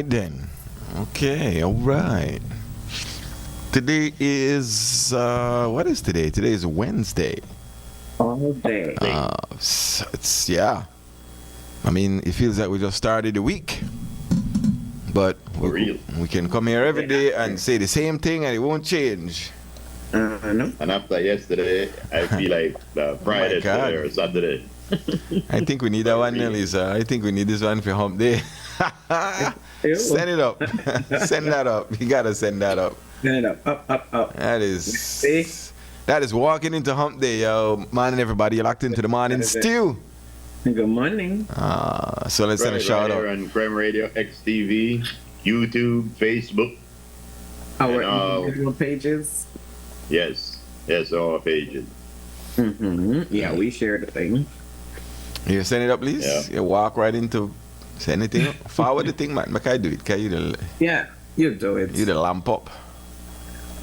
Then. Okay, all right. Today is what is today? Today is Wednesday. All day. It's yeah. I mean, it feels like we just started the week, but we can come here every day and say the same thing and it won't change. No. And after yesterday, I feel like Friday today or Saturday. I think we need that one, Lisa. I think we need this one for Hump Day. Send it up. Send that up. You gotta send that up. Send it up. That is walking into Hump Day, yo. Morning, everybody. You're locked into the Morning Stew. Good morning. So let's send a shout out on Crime Radio, XTV, YouTube, Facebook. Our individual pages. Yes, all pages. Yeah, we share the thing. You send it up, please. Yeah. You walk right into. Send anything up. Forward the thing, man. Can I do it? Can you Yeah, you do it. You the lamp up.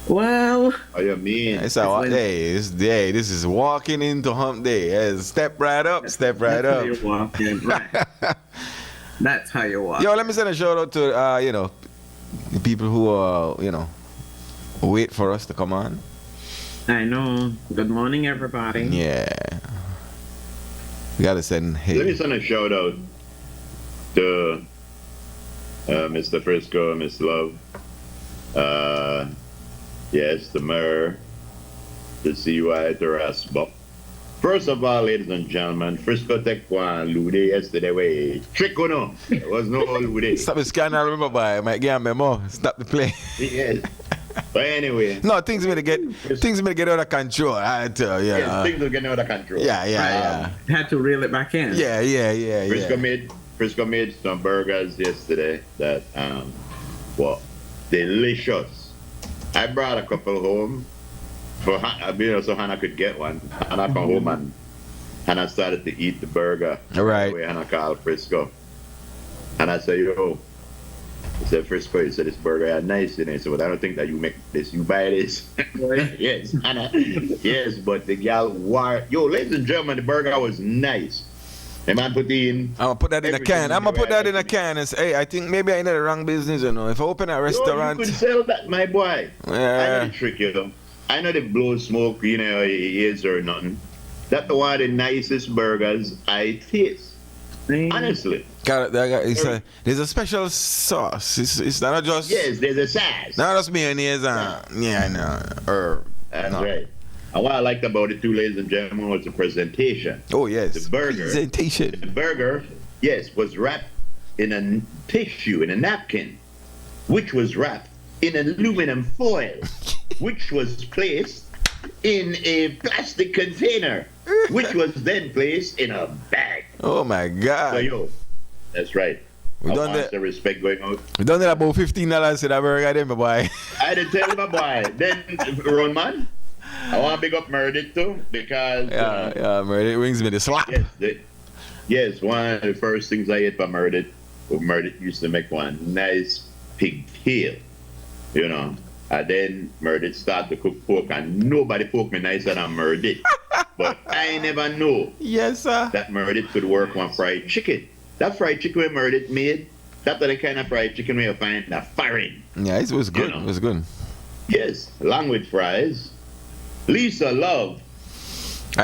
Well. Oh, you mean? It's a day. This day. This is walking into Hump Day. Yeah, step right up. Step right up. How you're walking, right. That's how you walk. Yo, let me send a shout out to the people who wait for us to come on. I know. Good morning, everybody. Yeah. We gotta send. Hey. Let me send a shout out to Mr. Frisco, Miss Love, yes, the mayor, the CY, the Rasbop. First of all, ladies and gentlemen, Frisco Tech one Lude yesterday way. Trick or no? There was no Lude. Stop the scan, I remember by my game memo. Stop the play. Yes. But anyway. No, things may get out of control. I tell you. Yeah, things are getting out of control. Yeah. Had to reel it back in. Yeah. Frisco made some burgers yesterday that delicious. I brought a couple home for so Hannah could get one. And I come home and Hannah started to eat the burger. Right. And I called Frisco. And I said, yo, I said, Frisco, you said this burger is nice in it. So, but I don't think that you make this, you buy this. Yes, Hannah. Yes, but the gal ladies and gentlemen, the burger was nice. The man put in. I'm gonna put that in a can. I'm gonna put that in a can and say, hey, I think maybe I know the wrong business, you know. If I open a restaurant. You could sell that, my boy. Yeah. I know the trick, you know. I know they blow smoke, ears or nothing. That's one of the nicest burgers I taste. Honestly. There's a special sauce. It's not just. Yes, there's a sauce. Not just mayonnaise. That's right. And what I liked about it too, ladies and gentlemen, was the presentation. Oh, yes. The burger. Presentation. The burger, yes, was wrapped in a tissue, in a napkin, which was wrapped in aluminum foil, which was placed in a plastic container, which was then placed in a bag. Oh, my God. So, that's right. We done that. The respect going out. We done that about $15 in that burger, then, my boy. I didn't tell my boy. Then, Roman, I want to big up Meredith too, because Meredith rings me the slap. Yes, one of the first things I ate from Meredith used to make one nice pigtail, and then Meredith started to cook pork, and nobody pork me nicer than Meredith. But I never know that Meredith could work on fried chicken. That fried chicken that Meredith made, that's the kind of fried chicken we find that foreign. Yeah, it was good. It was good. Yes, along with fries. Lisa Love.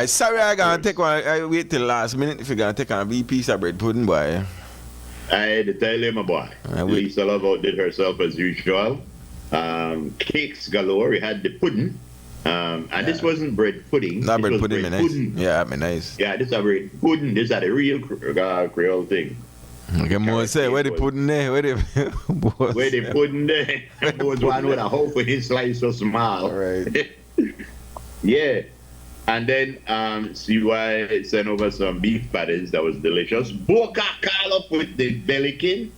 Sorry, I gotta take one. I wait till last minute if you're gonna take on a big piece of bread pudding, boy. I had to tell you, my boy. Lisa Love outdid herself as usual. Cakes galore. We had the pudding. And this wasn't bread pudding. Not bread pudding, nice. Yeah, I mean, nice. Yeah, this is a bread pudding. This is a real Creole thing. Okay, more say, where the pudding there? Where the pudding there? Was one with a hole for his slice so small. Right. Yeah. And then CY sent over some beef patties that was delicious. Boca call up with the bellykin.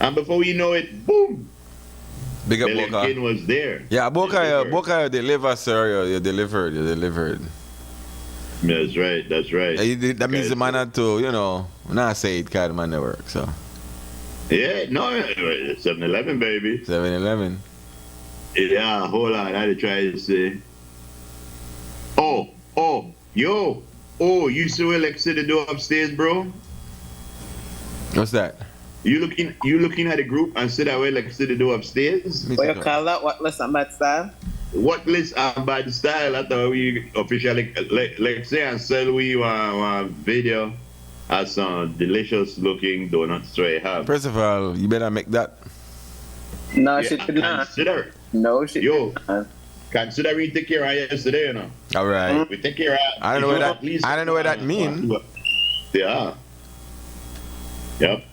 And before you know it, boom. Big up Billy Boca. King was there. Yeah, Boca, Delivered. Boca, you deliver, sir. You delivered. You delivered. That's right. That's right. That means Okay, the man had to, not say it, kind of man work. So Yeah, no, 7-Eleven, baby. 7-Eleven. Yeah, hold on. I had to try to say. Yo. Oh, you saw Alexa the door upstairs, bro? What's that? You looking at the group and see that way Alexa the door upstairs? What you call that? What list on bad style? What list by the style? I thought we officially like say and sell we one video as some delicious looking donuts so I have. First of all, you better make that. No, Yeah, she did not. consider. No, she Yo. did not. Consider we take care of yesterday, All right. We take care of. I don't know what that. I don't know what that mean. Yeah. Yep.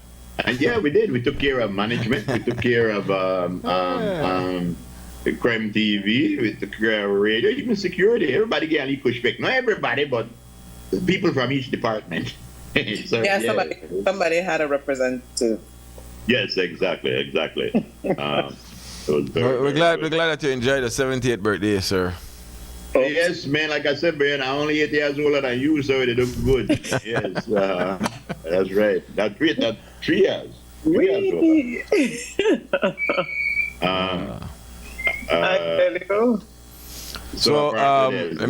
And yeah, we did. We took care of management. We took care of crime TV. We took care of radio, even security. Everybody get an equal respect. Not everybody, but the people from each department. So, Yeah, somebody had a representative. Yes, exactly. It was very, We're very glad. good. We're glad that you enjoyed the 78th birthday, sir. Yes, man. Like I said, man, I'm only 8 years older than you, so it look good. Yes, that's right. That 3 years. 3 years older. Really? I tell you. So apparently let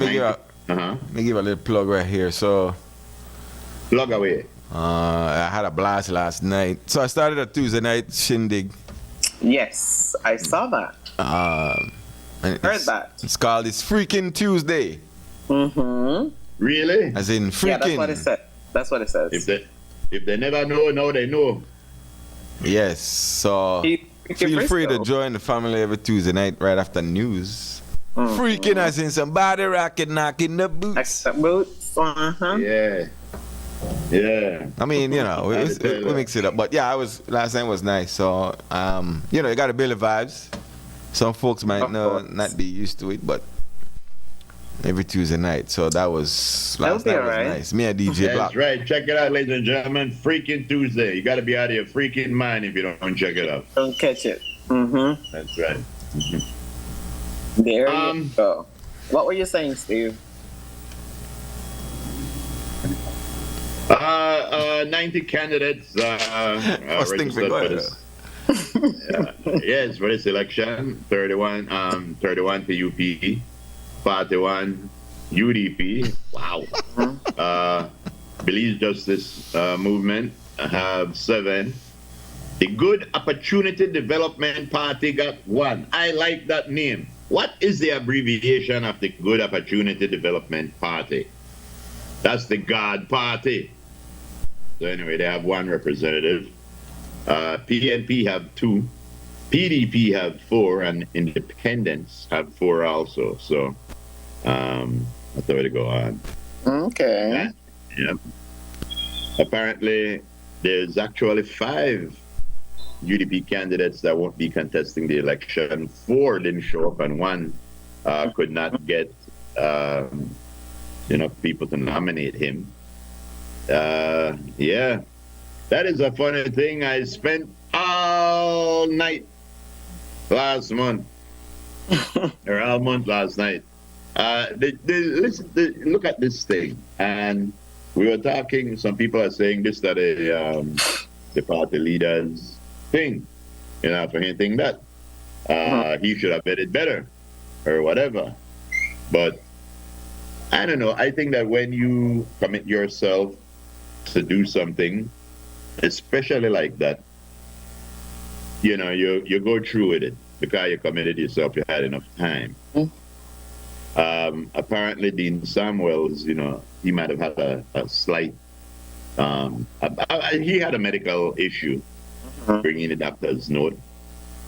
me give a little plug right here. So plug away. I had a blast last night. So I started a Tuesday night shindig. Yes, I saw that. Uh, And Heard that. It's called It's Freaking Tuesday. Mm-hmm. Really? As in freaking. Yeah, that's what it said. That's what it says. If they never know, now they know. Yes. So feel free to join the family every Tuesday night right after news. Mm-hmm. Freaking as in somebody rocking, knocking the boots. Extra boots. Uh-huh. Yeah. Yeah. I mean, we mix it up. But yeah, last night was nice. So you got to build the vibes. Some folks might not be used to it, but every Tuesday night. So that was last night was nice. Me and DJ Block. That's right. Check it out, ladies and gentlemen. Freaking Tuesday. You got to be out of your freaking mind if you don't check it out. Don't catch it. Mm-hmm. That's right. There you go. What were you saying, Steve? 90 candidates registered for this. Yes, for this election. 31 PUP, 41 UDP. Wow. Belize Justice Movement have 7. The Good Opportunity Development Party got 1. I like that name. What is the abbreviation of the Good Opportunity Development Party? That's the God Party. So anyway, they have 1 representative. PNP have 2. PDP have 4, and Independents have 4 also. So that's the way to go on. Okay. Yep. Apparently, there's actually 5 UDP candidates that won't be contesting the election. 4 didn't show up, and 1 could not get people to nominate him. Yeah, that is a funny thing. I spent all night last month, or all month last night. Look at this thing, and we were talking. Some people are saying this that the party leaders thing, for anything that he should have vetted better, or whatever. But I don't know. I think that when you commit yourself to do something, especially like that, you go through with it because you committed yourself. You had enough time. Apparently, Dean Samuels, he might have had a slight. He had a medical issue, bringing the doctor's note.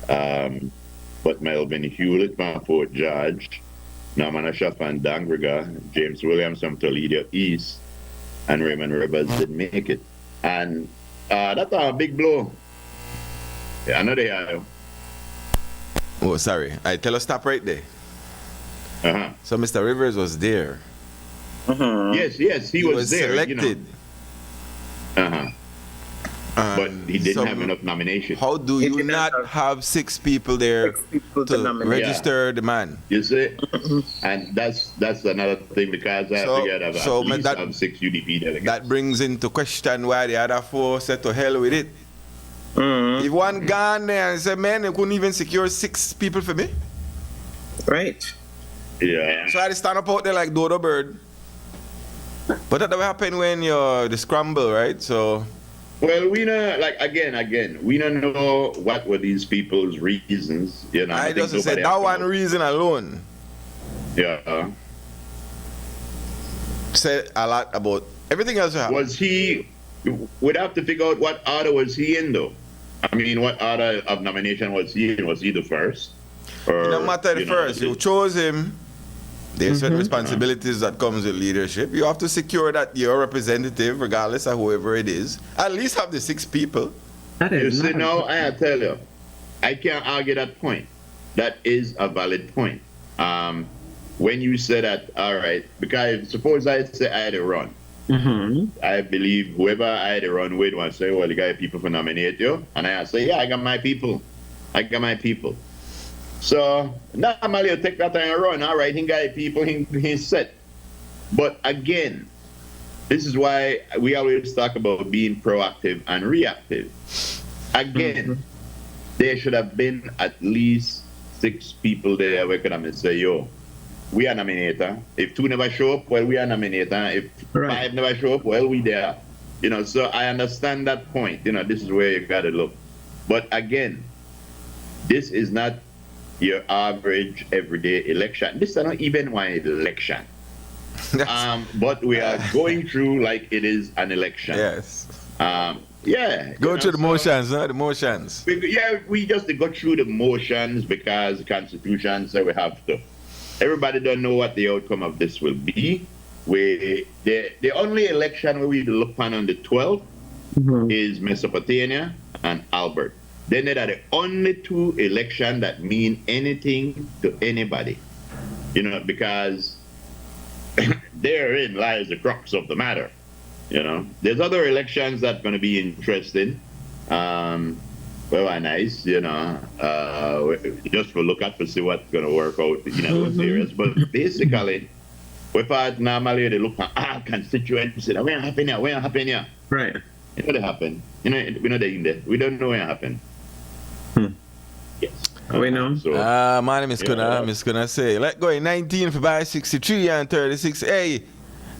But Melvin Hewlett from Fort George, Norman Ashaf and Dangriga, James Williams from Toledo East, and Raymond Rivers didn't make it. And that's a big blow. Yeah, I know they are. Oh, sorry. I tell us stop right there. So Mr. Rivers was there. Yes, he was there. Selected. but he didn't have enough nominations. How do you not have 6 people there to register the man? You see, and that's another thing, because I figured at least have 6 UDP delegates. That brings into question why the other 4 said to hell with it. If one gone there and said, man, they couldn't even secure 6 people for me. Right. Yeah. So I had to stand up out there like Dodo Bird. But that will happen when you're the scramble, right? So. Well, we know, like, again, we don't know what were these people's reasons. You know, I just said that one reason alone. Yeah. Said a lot about everything else. We'd have to figure out what order was he in, though. I mean, what order of nomination was he in? Was he the first? Or, it don't matter the first. You chose him. There's certain responsibilities that comes with leadership. You have to secure that your representative, regardless of whoever it is, at least have the 6 people. You see, now, I tell you, I can't argue that point. That is a valid point. When you say that, all right, because suppose I say I had a run. I believe whoever I had a run with will say, well, you got people for nominate you. And I say, yeah, I got my people. So normally you take that and run. All right, he got people, he's set. But again, this is why we always talk about being proactive and reactive. Again, there should have been at least 6 people there where could I say, yo, we are nominator. If 2 never show up, well, we are nominator. If 5 never show up, well, we there. You know, so I understand that point. You know, this is where you got to look. But again, this is not your average everyday election. This is not even one election. But we are going through like it is an election. Yes. Go through the motions, huh? The motions. We just go through the motions because the Constitution says we have to. Everybody don't know what the outcome of this will be. The only election where we look upon on the 12th is Mesopotamia and Albert. Then they are the only 2 elections that mean anything to anybody. You know, because therein lies the crux of the matter. You know, there's other elections that are going to be interesting. Well, nice, you know, just for look at to see what's going to work out, you know, those areas. But basically, without normally they look at constituents, where happen here? Right. You know they happen. You know, we know they're in there. We don't know where it happened. Yes. We know. So, my name is Kuna say, let go in 19 for by 63 and 36. Hey,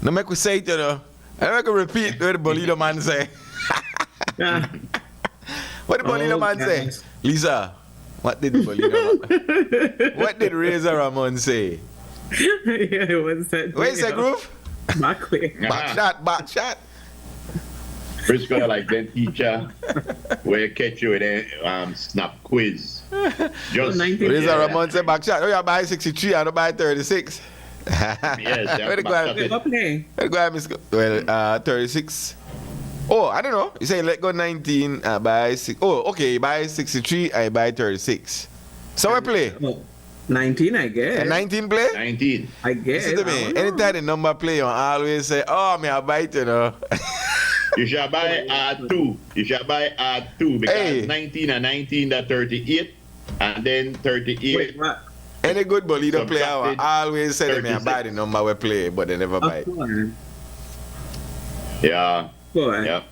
no make we say it, you know. I make a repeat what the Bolito man say. What did Bolito man say? Lisa, what did Bolito man? What did Razor Ramon say? Yeah, what's that? Where's the groove? Back shot. Frisco like that teacher where you catch you with a snap quiz. Just Razor Ramon say back shot. Oh, you buy 63 and I buy 36. Yes, where the guy 36. Oh, I don't know. You say let go 19, buy 6. Oh, okay, buy 63, I buy 36. So we play. 19, I guess. 19 play? 19. I guess. Listen to me. Anytime the number play, you always say, oh, me I buy it, you know. You shall buy R2. You shall buy R2 because 19 and 19 that 38 and then 38. Wait, what? Any good Bolito player always say to me I buy the number we play, but they never buy it. Yeah. Boy. Yeah.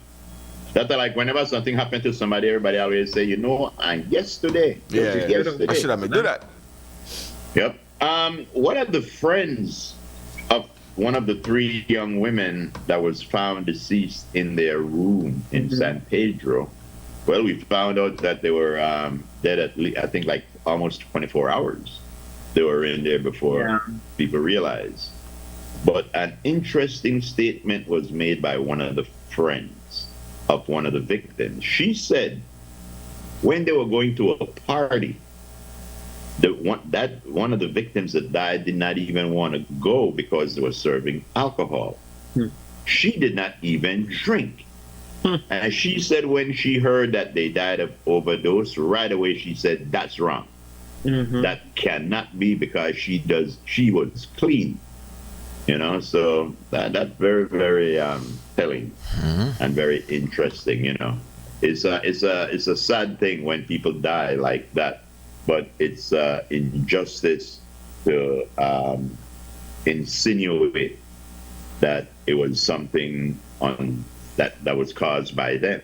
That's like whenever something happened to somebody, everybody always say, you know, and yesterday. Yeah, yesterday. I should have do that. Yep. What are the friends of one of the 3 young women that was found deceased in their room in San Pedro? Well, we found out that they were dead at least, I think, like almost 24 hours. They were in there before people realized. But an interesting statement was made by one of the friends of one of the victims. She said when they were going to a party, one of the victims that died did not even want to go because they were serving alcohol. She did not even drink. And she said when she heard that they died of overdose, right away she said, that's wrong. That cannot be because she was clean. You know, so that's very, very telling and very interesting, you know. it's a sad thing when people die like that, but it's injustice to insinuate that it was something on that was caused by them.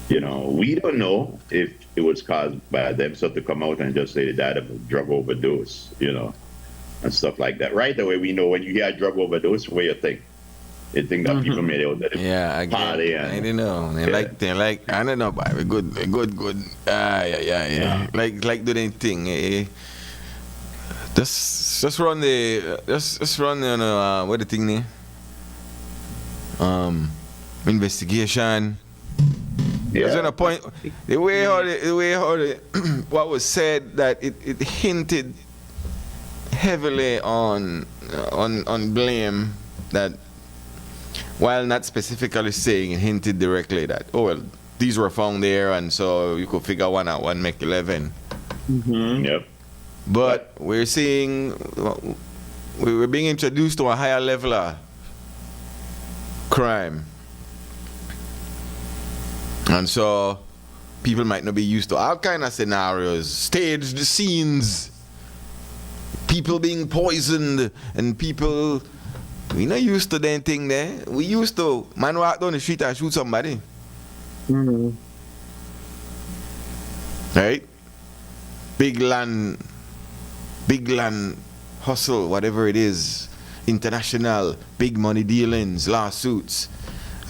You know, we don't know if it was caused by them, so to come out and just say they died of a drug overdose, you know, and stuff like that. Right away, we know when you hear drug overdose, what you think? You think that people made out that party. I don't know. They like, I don't know, but good. Yeah. Like do their thing. Just run what the thing there? Investigation. Yeah. There's a point. The way how what was said, that it hinted heavily on blame, that while not specifically saying, it hinted directly that, oh well, these were found there, and so you could figure one out, one make 11. Yep. But we're seeing, we're being introduced to a higher level of crime. And so people might not be used to all kind of scenarios, staged scenes, people being poisoned, and people, we not used to that thing there. We used to, man walk down the street and shoot somebody. Right? Big land hustle, whatever it is, international, big money dealings, lawsuits,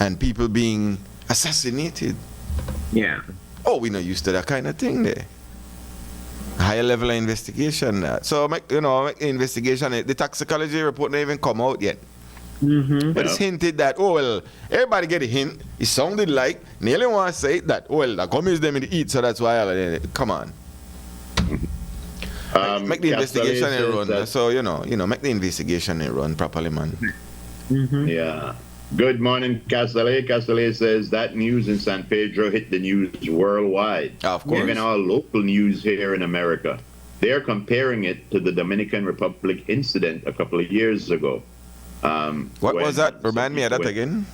and people being assassinated. Yeah. Oh, we're not used to that kind of thing there. Higher level of investigation. So, make the investigation, the toxicology report not even come out yet. But it's hinted that, oh, well, everybody get a hint. It sounded like, nearly want to say that, oh, well, that comes them in the eat, so that's why, come on. Make the investigation and run. So, make the investigation and run properly, man. Yeah. Good morning, Castellet. Castellet says that news in San Pedro hit the news worldwide. Of course. Even our local news here in America. They're comparing it to the Dominican Republic incident a couple of years ago. What was that? Remind me of that again.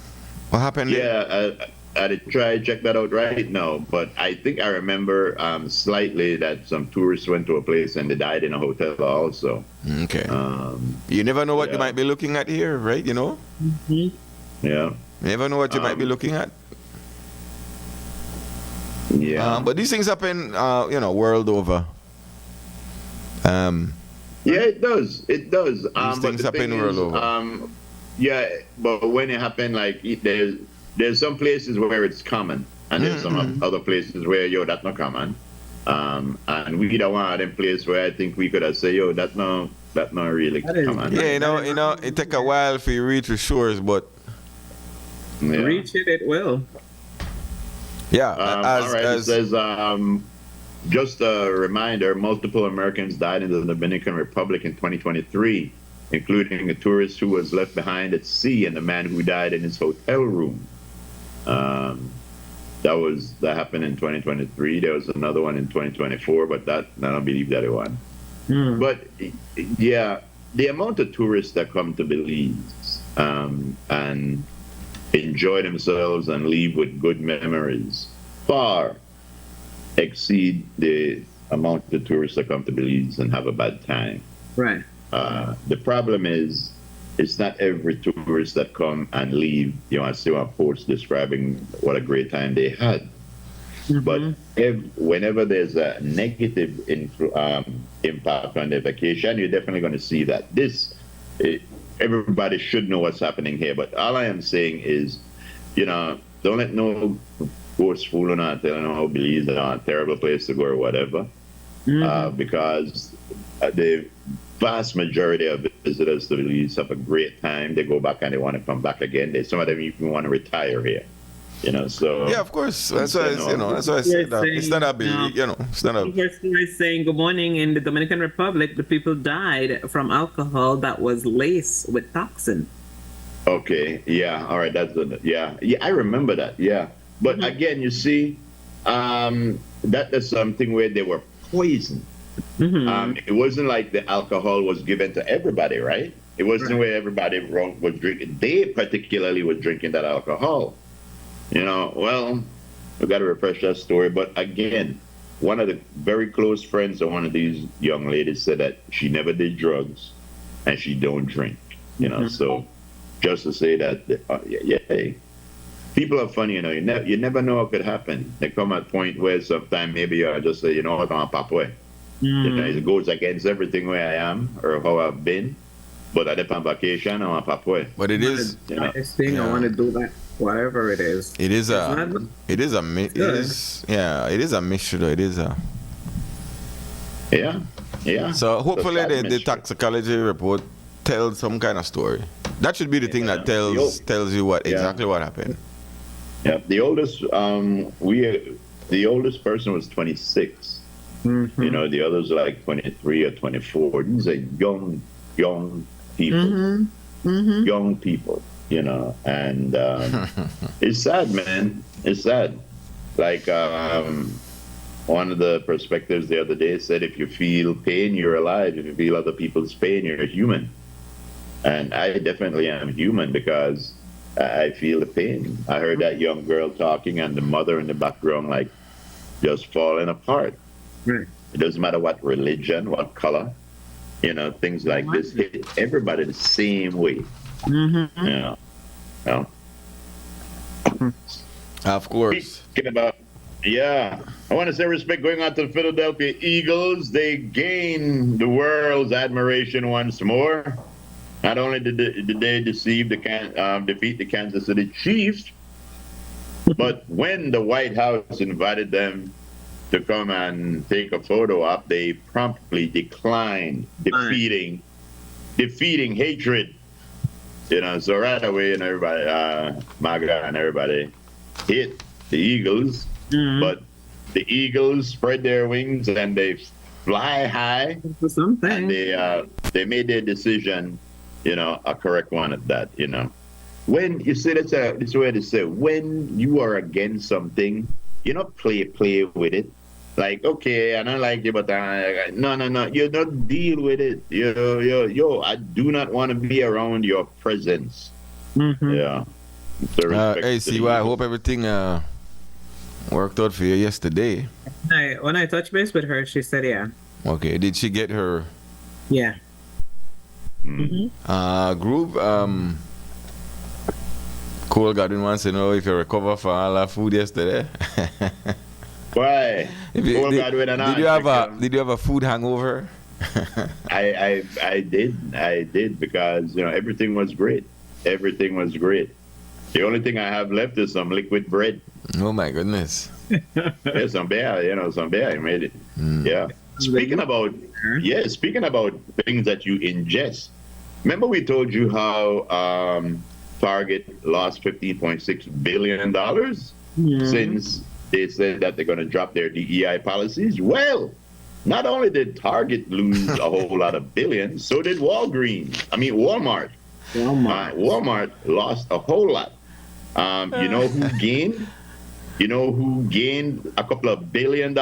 What happened there? Yeah, I did try to check that out right now, but I think I remember slightly that some tourists went to a place and they died in a hotel also. Okay. You never know what you might be looking at here, right? You know? Yeah. You never know what you might be looking at. Yeah. But these things happen, world over. Yeah, it does. It does. These things happen world over. Yeah, but when it happens, like there's some places where it's common, and there's some other places where that's not common. And we don't want them places where I think we could have said, that's not really common. Yeah, it take a while for you to reach the shores, but reach it will. Yeah. All right. It says, just a reminder: multiple Americans died in the Dominican Republic in 2023, including a tourist who was left behind at sea and a man who died in his hotel room. That happened in 2023. There was another one in 2024, but I don't believe that one. But yeah, the amount of tourists that come to Belize and enjoy themselves and leave with good memories far exceed the amount of tourists that come to Belize and have a bad time. Right. The problem is, it's not every tourist that come and leave. I see a post describing what a great time they had. But whenever there's a negative impact on their vacation, you're definitely going to see that. Everybody should know what's happening here. But all I am saying is, don't let no ghost fool or telling how Belize is a terrible place to go or whatever. Because the vast majority of visitors to Belize have a great time. They go back and they want to come back again. Some of them even want to retire here. So yeah, of course. That's why that's why I said that. It's not a big, it's not a. The person is saying good morning. In the Dominican Republic, the people died from alcohol that was laced with toxin. Okay. Yeah. All right. Yeah. I remember that. Yeah. But again, you see, that's something where they were poisoned. It wasn't like the alcohol was given to everybody, right? It wasn't where everybody was drinking. They particularly were drinking that alcohol. Well, we got to refresh that story. But again, one of the very close friends of one of these young ladies said that she never did drugs and she don't drink. You know, so just to say that, hey, people are funny, you know. You never know what could happen. They come at a point where sometimes maybe you just say, you know what, I'm a papoy. You know, it goes against everything where I am or how I've been. But I dip on vacation, I'm a papoy. But it is, you know, thing, I want to do that, whatever it is. It is a mixture though. It is a. Yeah. So hopefully the toxicology report tells some kind of story. That should be the thing that tells you exactly what happened. Yeah, the oldest person was 26. You know, the others are like 23 or 24. These are young people. Young people, you know, and it's sad, man. It's sad. Like one of the perspectives the other day said, if you feel pain, you're alive. If you feel other people's pain, you're a human. And I definitely am human because I feel the pain. I heard that young girl talking and the mother in the background, like, just falling apart. Right. It doesn't matter what religion, what color, you know, things like this hit everybody the same way. You know. Of course. Speaking about, I want to say respect going out to the Philadelphia Eagles. They gain the world's admiration once more. Not only did they defeat the Kansas City Chiefs, but when the White House invited them to come and take a photo op, they promptly declined, defeating hatred. You know, so right away, and everybody, MAGA and everybody hit the Eagles, but the Eagles spread their wings and they fly high, and they made their decision, you know, a correct one at that. You know, when you say that's a way to say, when you are against something, you don't play with it. Like, okay, I don't like you, but no, you don't deal with it. Yo, I do not want to be around your presence. Yeah. Hey, CY, I hope everything worked out for you yesterday. When I touched base with her, she said, yeah. Okay, did she get her? Yeah. Groove, Cole Godwin wants to know if you recover from all that food yesterday. Why? Did you have a food hangover? I did because, you know, everything was great. The only thing I have left is some liquid bread. Oh my goodness. Yeah, some beer, I made it. Yeah. Speaking about things that you ingest, remember we told you how Target lost $15.6 billion since they said that they're going to drop their DEI policies? Well, not only did Target lose a whole lot of billions, so did Walmart. Walmart lost a whole lot. You know who gained? You know who gained a couple of $1 billion in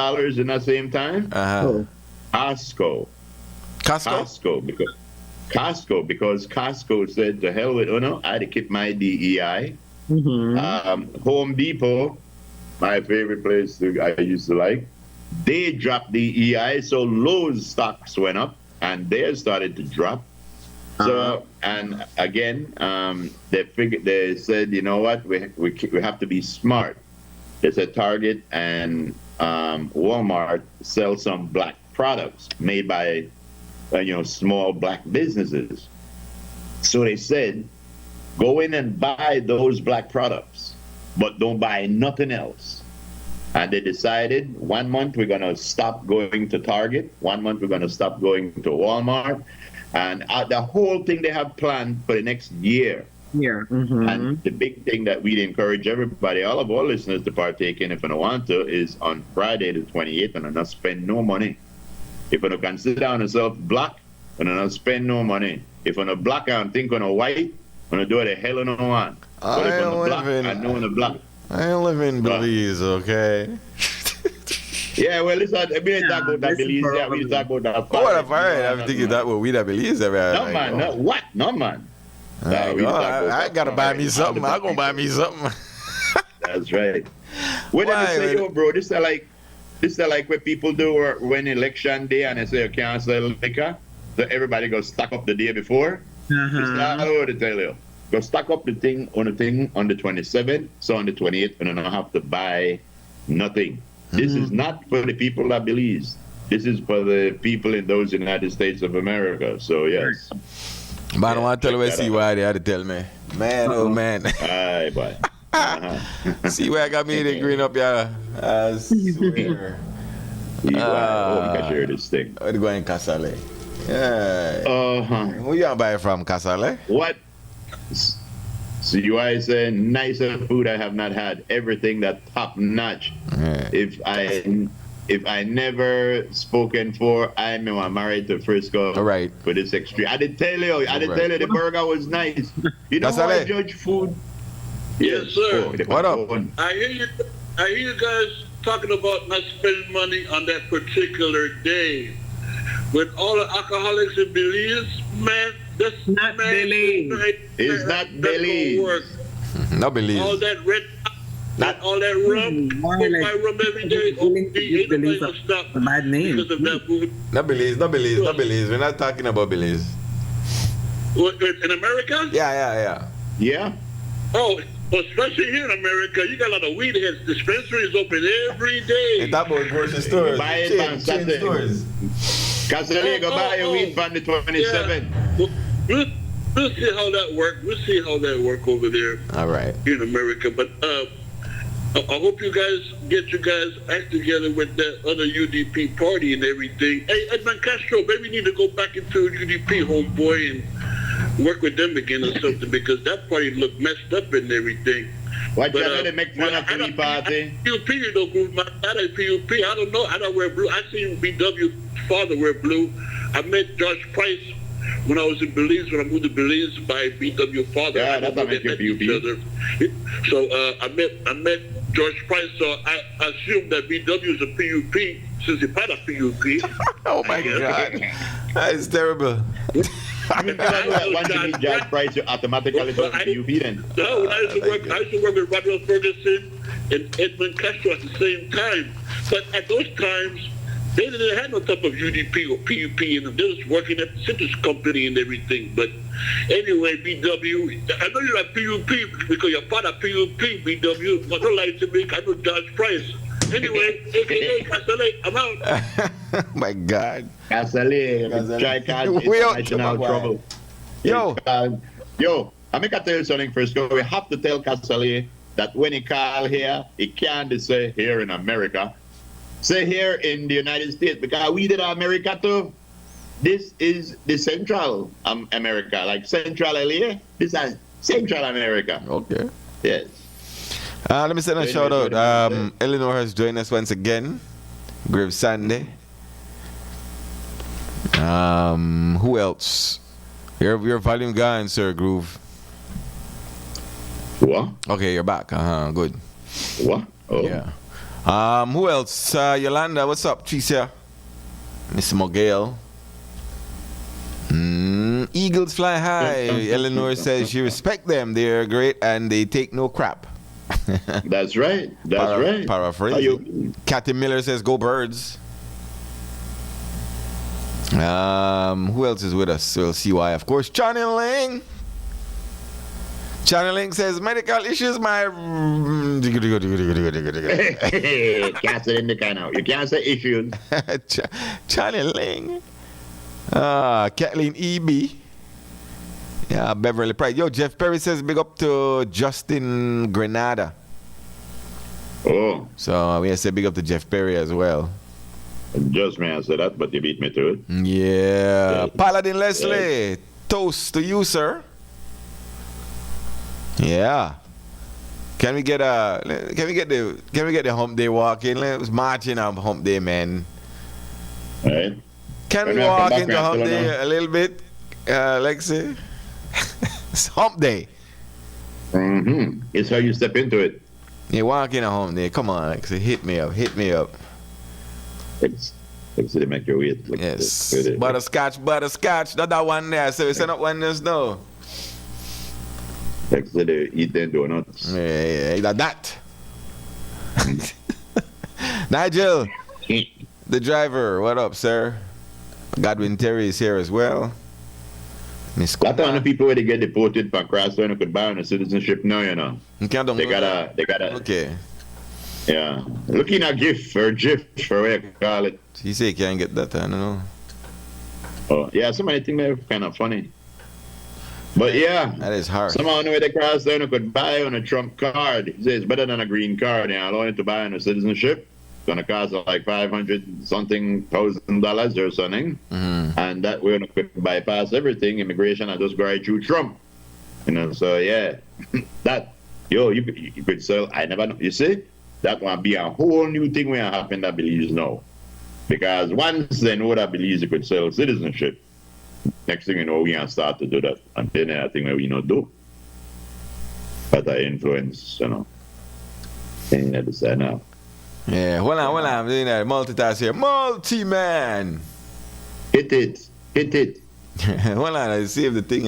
that same time? Costco. Because Costco said, to hell with Uno, I had to keep my DEI. Home Depot, my favorite place I used to like, they dropped DEI, so Lowe's stocks went up and theirs started to drop. So, and again, they said, you know what, we have to be smart. They said Target and Walmart sell some black products made by small black businesses. So they said, go in and buy those black products, but don't buy nothing else. And they decided 1 month we're going to stop going to Target, 1 month we're going to stop going to Walmart, and the whole thing they have planned for the next year. And the big thing that we'd encourage everybody, all of our listeners, to partake in, if you don't want to, is on Friday the 28th, and not spend no money. If you don't consider yourself black, and not spend no money. If you're not black and think on a white, and do the hell no one. But if you're black and know on a black. I live in Belize, okay? Yeah, well, listen, we didn't talk about that Belize. Yeah, we didn't talk about that. Oh, all right. I'm thinking that what we that Belize. No, man. No, what? No, man. I gotta buy me something. I'm gonna buy me something. That's right. What did I say, yo, bro? This is like what people do when election day and they say you can't sell liquor. So everybody go stock up the day before. This is all I want to tell you. Go stock up the thing on the 27th. So on the 28th, and don't have to buy nothing. This is not for the people of Belize. This is for the people in those United States of America. So yes. But I don't want to tell you see why they had to tell me. Man, oh man. Aye, boy. See where I got me the green up, yeah. I swear. We can share this thing. We're going Casale. Yeah. Who you buy from, Casale? What? So you always say nicer food I have not had. Everything that top notch. Yeah. If I never spoken for, I'm married to Frisco. All right. For this extreme. I did tell you the burger was nice. You know how I judge food? Yes, sir. What up? I hear you guys talking about not spending money on that particular day. With all the alcoholics in Belize, man, that's not Belize. It's not Belize. Not Belize. All that red, all that rum, my rum every day. Belize is a bad name. Because of that food. Not Belize. We're not talking about Belize. In America? Yeah. Yeah. Oh, especially here in America, you got a lot of weed heads. Dispensaries open every day. It's about grocery stores. Buy it from Saturday. Casale, go buy your weed from the 27th. Yeah. We'll see how that works. We'll see how that works over there. All right. Here in America. But I hope you guys get your guys act together with that other UDP party and everything. Hey, Edmund Castro, maybe you need to go back into UDP, homeboy, and work with them again or something, because that party looked messed up and everything. What you know they make fun of the party? PUP, you know, group, man. I don't know. I don't wear blue. I seen BW father wear blue. I met George Price when I was in Belize, when I moved to Belize by BW father. Yeah, that's how they met each other. So I met George Price, so I assumed that BW is a PUP since he had a PUP. Oh my God. That is terrible. Once you meet George Price, you automatically go to PUP then. No, I used to work with Rodwell Ferguson and Edmund Castro at the same time. But at those times, they didn't have no type of UDP or PUP in them. They was working at the citrus company and everything. But anyway, BW, I know you're a PUP because you're part of PUP, BW. But don't lie to me, I know George Price. Anyway, AKA Casale, I'm out. My God. Casale, try card international trouble. Yo, I make a tell you something first. We have to tell Casale that when he call here, he can't say here in America. Say here in the United States, because we did America too. This is the Central America, like Central LA. This is Central America. Okay. Yes. Let me send a shout out. Eleanor has joined us once again. Grave Sunday. Who else? Your volume gone, Sir Groove. What? Okay, you're back. Good. What? Oh. Yeah. Who else? Yolanda, what's up? Tricia. Miss Mogale. Eagles fly high. Eleanor says she respect them. They're great and they take no crap. That's right. That's right. Paraphrase. Cathy Miller says go Birds. Who else is with us? We'll see why. Of course, Johnny Ling. Johnny Ling says medical issues. My can't say in the kind of. You can't say issues. Johnny Ling. Kathleen E.B. Yeah, Beverly Pride. Yo, Jeff Perry says big up to Justin Grenada. Oh. So we say big up to Jeff Perry as well. Just me answer that, but you beat me to it. Yeah. Paladin Leslie. Toast to you, sir. Yeah. Can we get the hump day walk in? Let's march in on hump day, man. All right. Can we walk into hump day a little bit, Lexi? It's hump day. Mm-hmm. It's how you step into it. You walk in a hump day. Come on, Lexi. Hit me up. It's to make your way. Yes. Butterscotch. Not that one there. So we send up one just now. Eat them donuts. Yeah, that. Nigel, the driver, what up, sir? Godwin Terry is here as well. Miss That's one of the Kumar. people where they get deported from Crosstown could buy on a citizenship now, you know. They gotta, Okay. yeah. Looking at GIF or GIF or whatever you call it. He say he can't get that, I don't know. Oh, yeah, somebody think they're kind of funny. But yeah, That is hard. somehow know where they Crosstown could buy on a Trump card. He says it's better than a green card, and allowing to buy on a citizenship. It's gonna cost like $500 something thousand or something. Mm-hmm. And that we're gonna bypass everything, immigration, and just go right through Trump. You know, so yeah, that you could sell. I never know. You see, that one be a whole new thing when happen that believes now, because once they know that believes you could sell citizenship, next thing you know we can start to do that, and then I think we not do. But I influence, you know, thing that is now. Yeah, hold on, I'm doing that. Multitask here. Multi-man. Hit it. Hold on, I see if the thing,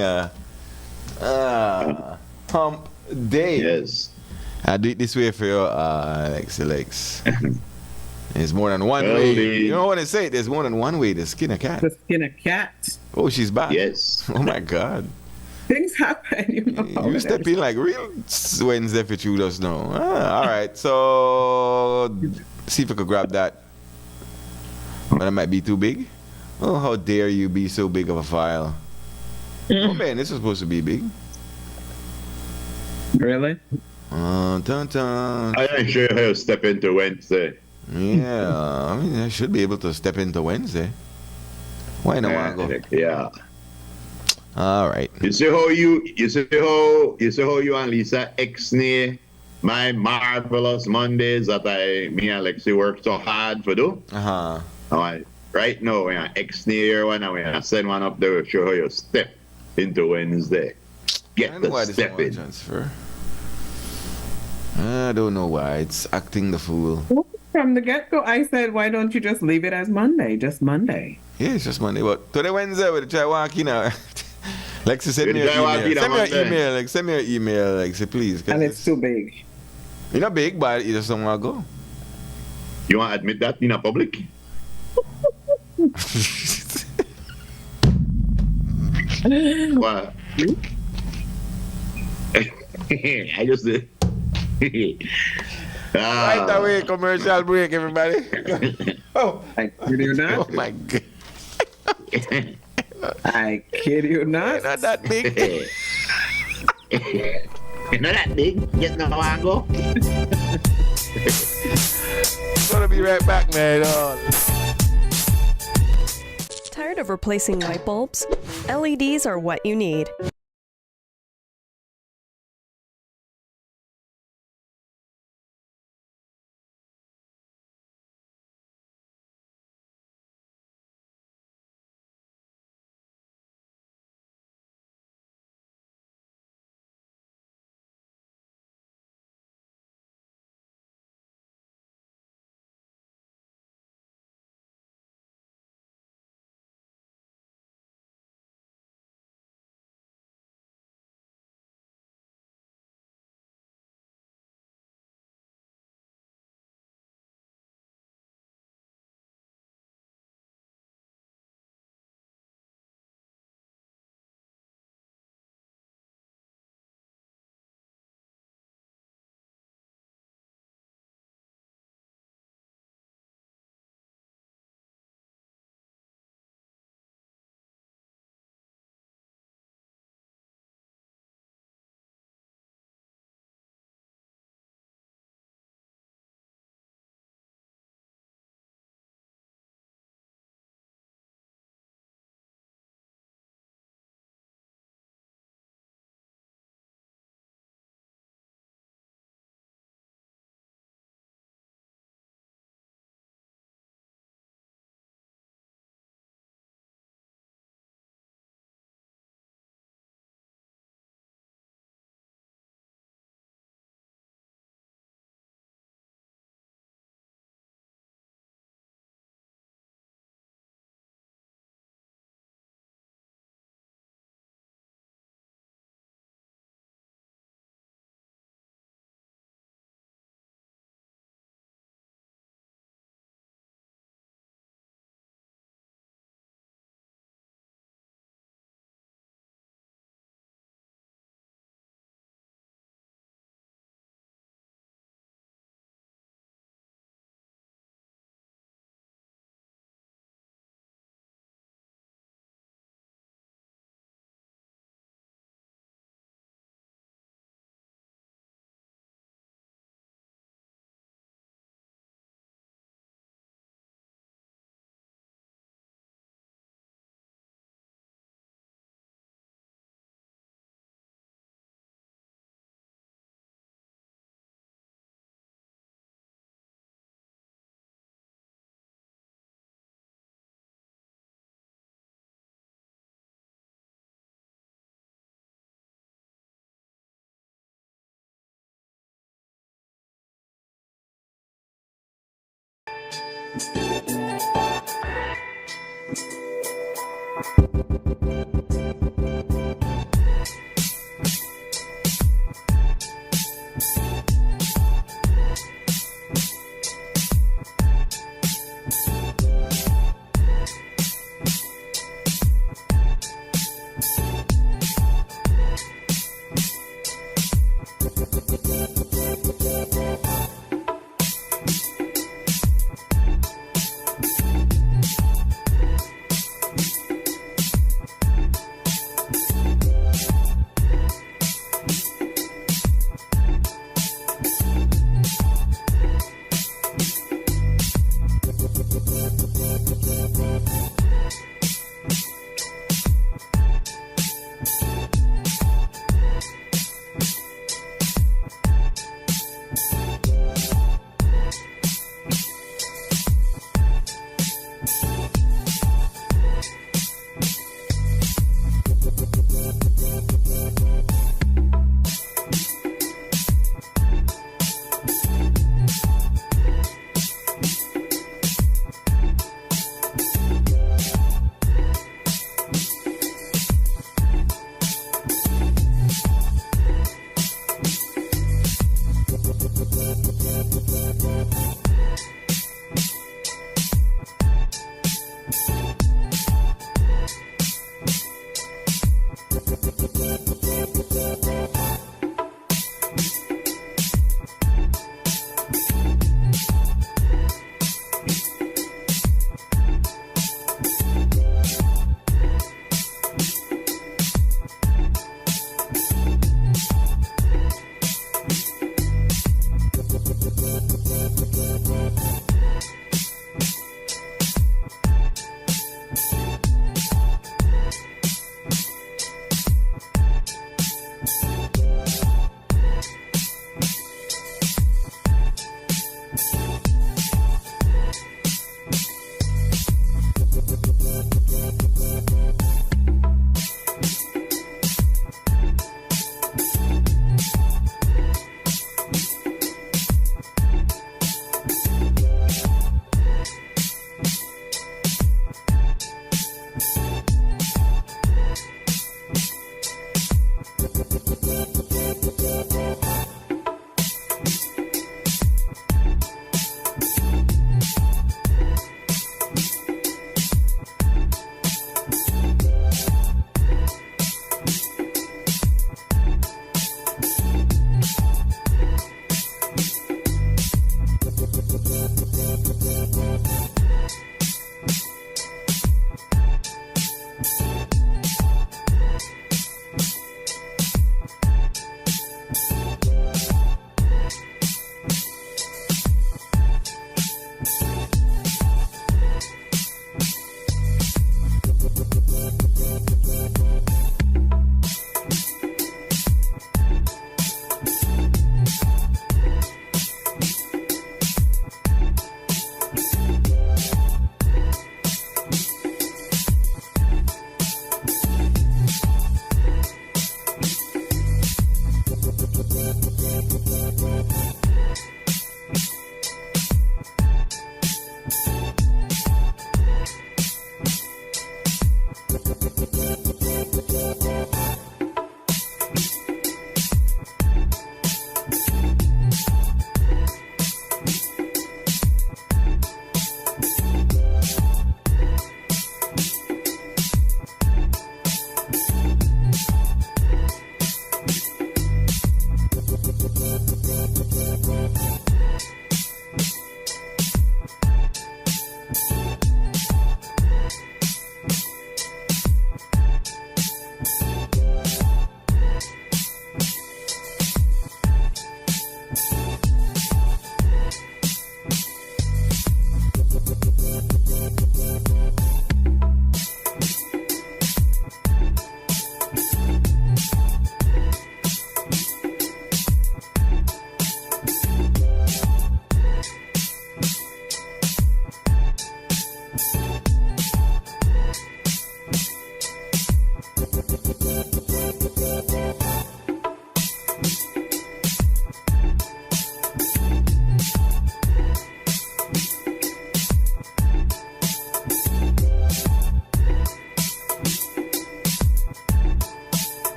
hump day. Yes. I do it this way for you, Alex. There's more than one Well, way. You know what I say? There's more than one way to skin a cat. To skin a cat. Oh, she's back. Yes. Oh my God. Things happen, you know. You step in like real Wednesday for you just now. All right, so see if I could grab that. But it might be too big. Oh, how dare you be so big of a file? Oh man, this is supposed to be big. Really? Dun, dun. I ain't sure how to step into Wednesday. Yeah, I mean, I should be able to step into Wednesday. Why not want to go? Yeah. All right. You see how you and Lisa ex-nay my marvelous Mondays that me and Lexi work so hard for do. Uh-huh. Right now we are ex-nay one and we are send one up there to show how you step into Wednesday. I Get don't know why the this one step want in. to transfer. I don't know why. It's acting the fool. From the get-go, I said, why don't you just leave it as Monday? Just Monday. Yeah, it's just Monday. But today Wednesday, we'll try walking out. Lexi, send me We'll your try walking email. on Monday. Send me your email, Lexi, please. And it's too big. You're not big, but you just don't want to go. You want to admit that in a public? What? I just did. Right away, commercial break, everybody. Oh, I kid you oh not. my God. I kid you not. Not that big. Not that big. Just no angle. Gonna be right back, man. Tired of replacing light bulbs? LEDs are what you need.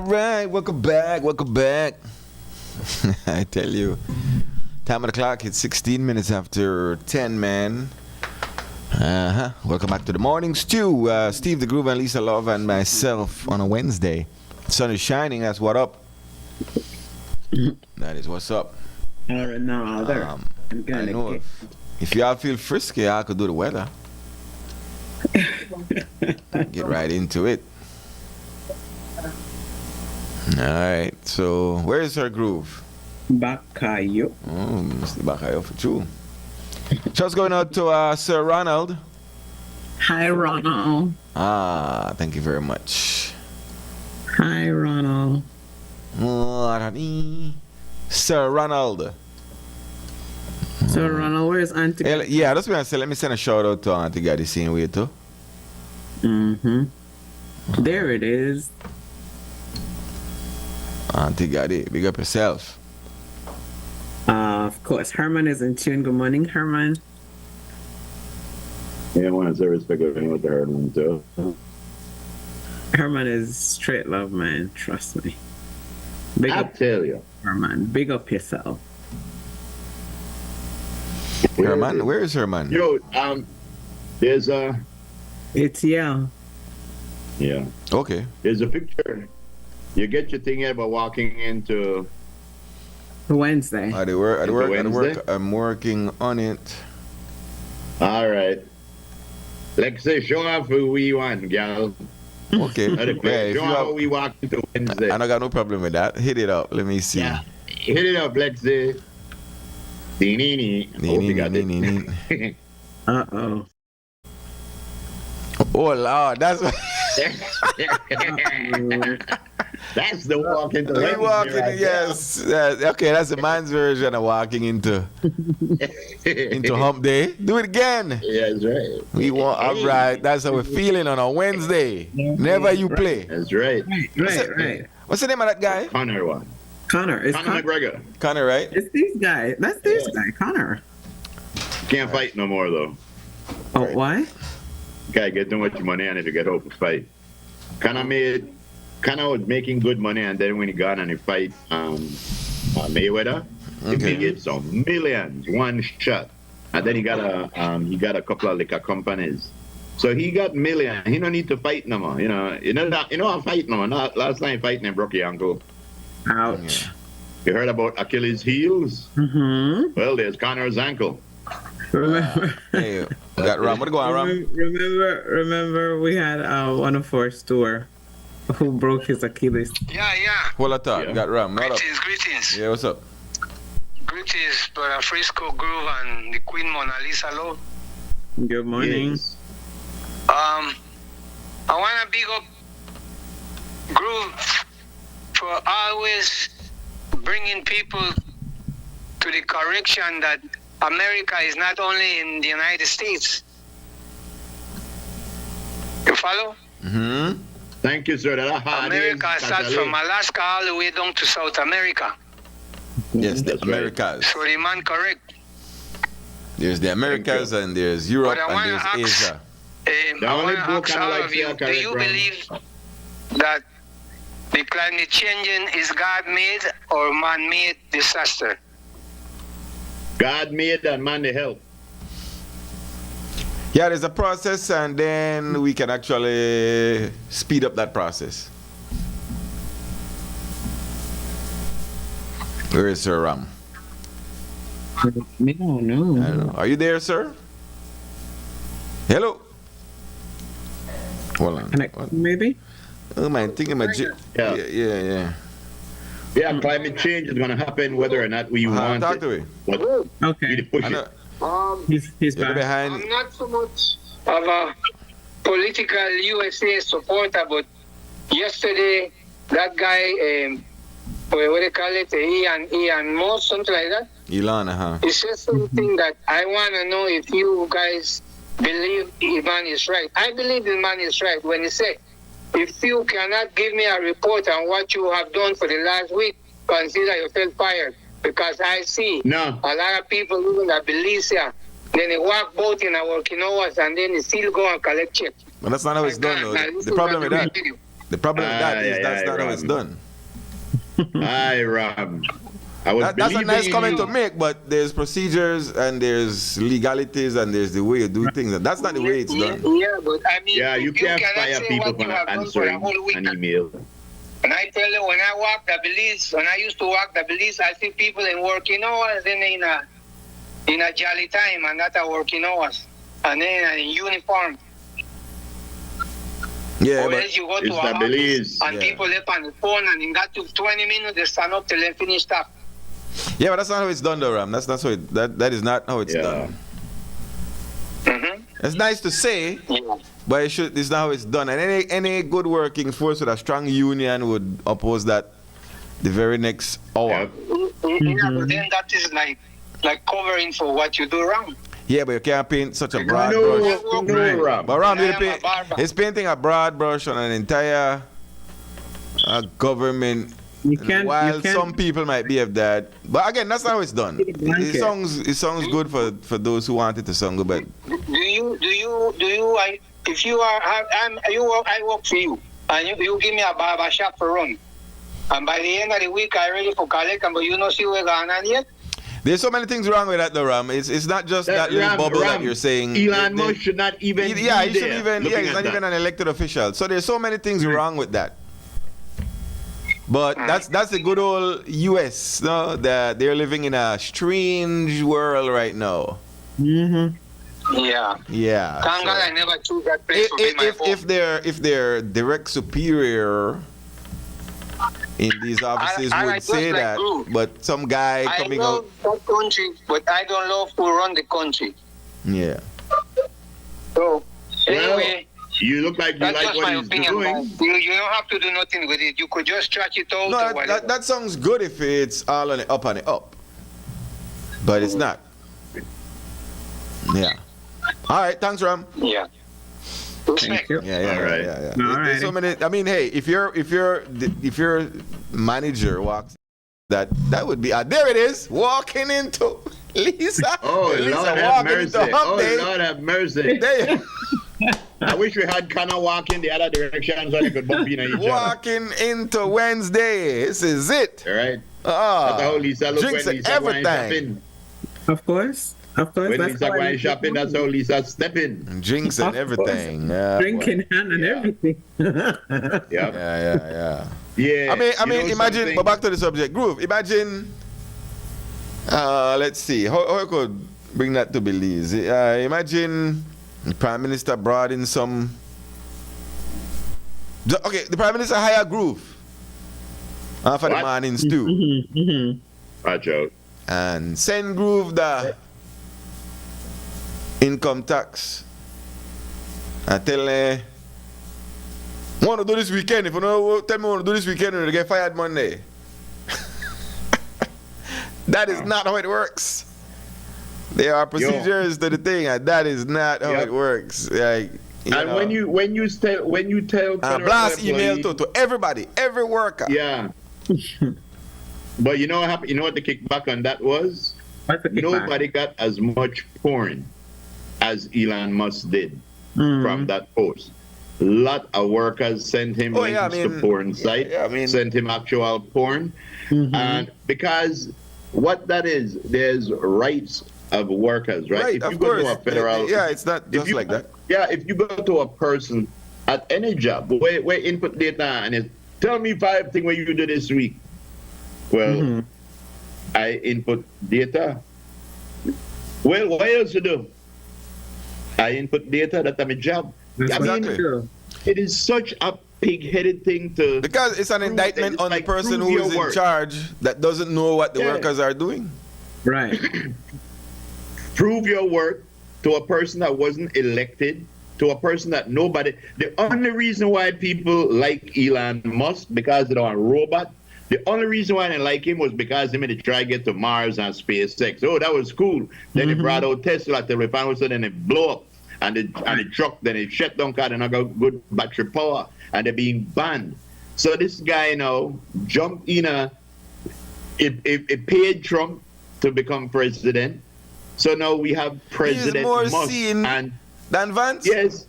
Right, welcome back. I tell you, time of the clock, it's 16 minutes after 10, man. Welcome back to the Morning Stew. Steve the Groove and Lisa Love and myself on a Wednesday. Sun is shining, that's what up. That is what's up. All right, now there. I know if y'all feel frisky, I could do the weather. Get right into it. Alright, so where is her groove? Bakayo. Oh, Mr. Bakayo for you. Just going out to Sir Ronald. Hi, Ronald. Thank you very much. Hi, Ronald. Sir Ronald. So, Ronald, where's Auntie? Yeah, that's what I said. Let me send a shout out to Auntie Gaddy same way too. There it is. Auntie Gaddy, big up yourself. Of course, Herman is in tune. Good morning, Herman. Yeah, I want to say respect with the Herman too. Herman is straight love, man. Trust me. Big I up, tell you. Herman. Big up yourself. Herman, where is Herman? Yo, there's It's yeah. yeah. Okay. There's a picture. You get your thing here by walking into Wednesday. At work, Wednesday? I'm working on it. all right. Like say, show off who we want, gal. Okay. Show Yeah, if you off how have, we walk into Wednesday. I don't got no problem with that. Hit it up. Let me see. Yeah. Hit it up, let's say. Dee-nee-nee. Hope you got it. Uh-oh. Oh Lord, that's what That's the walk into we Wednesday walking. right Yes, okay, that's the man's version of walking into Hump Day. Do it again. there. Yeah, that's right. We want all right. That's how we're feeling on a Wednesday. Never you play. That's right. Right. What's the name of that guy? Connor one. Connor. It's Conor McGregor. Connor, right? It's this guy. That's this guy, Connor. Can't fight no more though. Oh, why? Guy get too much money and if you get out to fight. Conor was making good money and then when he got and he fight Mayweather, he made some millions one shot. And then he got a couple of liquor companies. So he got million. He don't need to fight no more. You know, I'm fighting no more. Not last time fighting him broke your ankle. Ouch. You heard about Achilles' heels? Mm-hmm. Well, there's Connor's ankle. Remember, Hey, we got Ram. What go on, Ram? remember we had one of our store who broke his Achilles. Yeah. Hold on, talk. Yeah. We got Ram. Not up. Greetings. Yeah, what's up? Greetings, brother Frisco Groove and the Queen Mona Lisa Low. Good morning. Yes. I want to big up Groove for always bringing people to the correction that America is not only in the United States. You follow? Mm-hmm. Thank you, sir. That hard America is starts Catholic. from Alaska all the way down to South America. Yes, the That's right. Americas. So the man correct. There's the Americas and there's Europe But I and wanna there's ask- Asia. The I only want to book ask I all like of you, to do correct, you Ram. believe that the climate changing is God-made or man-made disaster? God made and man the help. Yeah, there's a process, and then we can actually speed up that process. Where is Sir Ram? Me don't know. I don't know. Are you there, sir? Hello. Hold on. Connect, maybe? Oh my, thinking my Yeah. yeah. Yeah, climate change is going to happen whether or not we want Talk it. to me. But we Okay. need to push I know, it. He's you're back. behind. I'm not so much of a political USA supporter, but yesterday that guy, what do they call it, Ian Moss, something like that, Ilana, huh? he said something that I want to know if you guys believe the man is right. I believe the man is right when he said, if you cannot give me a report on what you have done for the last week, consider yourself fired. Because I see No. a lot of people even that believe here, then they walk both in our working hours and then they still go and collect check. But that's not how it's done, though. The problem with that, the problem with that is that's not how it's done. Aye, Ram. I was That's a believing nice in comment you. to make, but there's procedures and there's legalities and there's the way you do things. That's not the way it's done. Yeah, but I mean, Yeah, you if can't cannot fire say people what for you not have done for a answering whole week. an email. And I tell you, when I walk the Belize, when I used to walk the Belize, I see people in working hours, then in a jolly time, and not a working hours, and then in uniform. Yeah, Or but else you go to It's a the office Belize. and Yeah. people left on the phone, and in that took 20 minutes, they stand up till they finish stuff. yeah, but that's not how it's done, though, Ram. That's how that is not how it's Yeah. done. Mm-hmm. It's nice to say, Yeah. but it's not how it's done. And any good working force with a strong union would oppose that the very next hour. Yep. Yeah, but then that is like covering for what you do wrong. Yeah, but you can't paint such a broad No, brush. no, Ram. But Ram, I am a paint, barber. it's painting a broad brush on an entire government. You can't. While you can't. some people might be of that, but again, that's not how it's done. Blanket. It sounds good for those who want it to sound good, but Do you if you are I work for you and you give me a barber shop for run, and by the end of the week I ready for collect, but you know see where going on yet. there's so many things wrong with that, though, Ram. It's not just that little bubble that you're saying. Elon Musk should not even Yeah, be he there shouldn't even. Yeah, looking he's at not that. even an elected official. So there's so many things wrong with that. But that's the good old U.S. No, that they're living in a strange world right now. Mm-hmm. Yeah. Yeah. Thank God so- I never choose that place to be my home. if their direct superior in these offices I would just say like that, Groove. but some guy I coming love out, that country, but I don't love who run the country. yeah. So Well, anyway, you look like you that's like just my what he's opinion. doing. You don't have to do nothing with it. You could just stretch it out No, or that, whatever. that sounds good if it's all on the up and the up, but it's not. Yeah. All right. Thanks, Ram. Yeah. Thank you. Yeah. All right. Yeah. All There's so many. I mean, hey, if your manager walks, that would be. There it is. Walking into Lisa. Oh, Lisa Lord have walking mercy. into Hump Oh, Day. Lord have mercy. There, I wish we had Connor walk in the other direction so they could bump into each other. walking into Wednesday. This is it. All right. Ah, That's how Lisa look drinks when and Lisa went everything. shopping. Of course. Of course, When that's Lisa how I going make shopping, that's how Lisa stepping. And drinks and Of course. everything. Yeah, drinking boy. hand and Yeah. everything. Yep. Yeah. Yeah. I mean, you know imagine. something? But back to the subject, Groove. Imagine. Let's see how I could bring that to Belize. Imagine the Prime Minister brought in some. Okay, the Prime Minister hire Groove for the What? morning stew Watch out. and send Groove the income tax. I tell want to do this weekend. If you know, tell me want to do this weekend, you'll get fired Monday. That is not how it works. There are procedures to the thing, and that is not how it works. Like, And know, when you tell federal blast employee- email to everybody, every worker. Yeah. But you know what happened? You know what the kickback on that was? What's the kickback? Nobody got as much porn as Elon Musk did from that post. A lot of workers sent him links to porn site, sent him actual porn. And because what that is, there's rights of workers, right? Right, if you of go course. to a federal, it's not just like that. Yeah, if you go to a person at any job where input data and it tell me 5 things what you do this week. Well, I input data. Well, what else you do? I input data. That's my job. Exactly. It is such a pig-headed thing to Because it's an indictment on the person who is in charge that doesn't know what the workers are doing. Right. Prove your worth to a person that wasn't elected, to a person that nobody. The only reason why people like Elon Musk because they're a robot. The only reason why they like him was because he made to try to get to Mars and SpaceX. Oh, that was cool. Then they brought out Tesla till we found out, so then it blew up. And the truck, then it shut down because they not got good battery power. And they're being banned. So this guy now jumped in it paid Trump to become president. So now we have President Musk Musk and than Vance? Yes,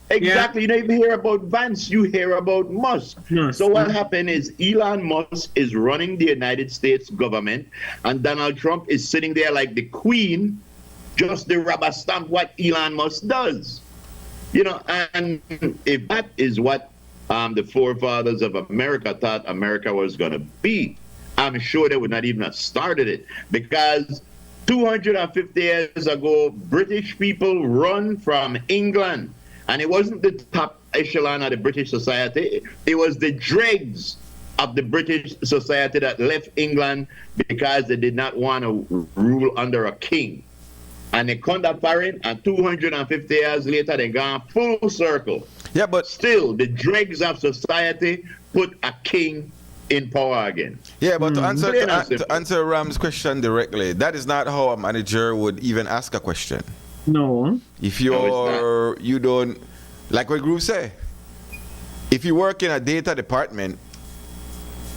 exactly. You don't even hear about Vance, you hear about Musk. So what happened is Elon Musk is running the United States government, and Donald Trump is sitting there like the queen, just the rubber stamp what Elon Musk does. You know, and if that is what the forefathers of America thought America was going to be, I'm sure they would not even have started it, because 250 years ago, British people run from England, and it wasn't the top echelon of the British society, it was the dregs of the British society that left England because they did not want to rule under a king. And they come to foreign, and 250 years later, they gone full circle. Yeah, but still, the dregs of society put a king in power again. Yeah, but to answer Ram's question directly, that is not how a manager would even ask a question. No. If you don't, like what Groove say, if you work in a data department,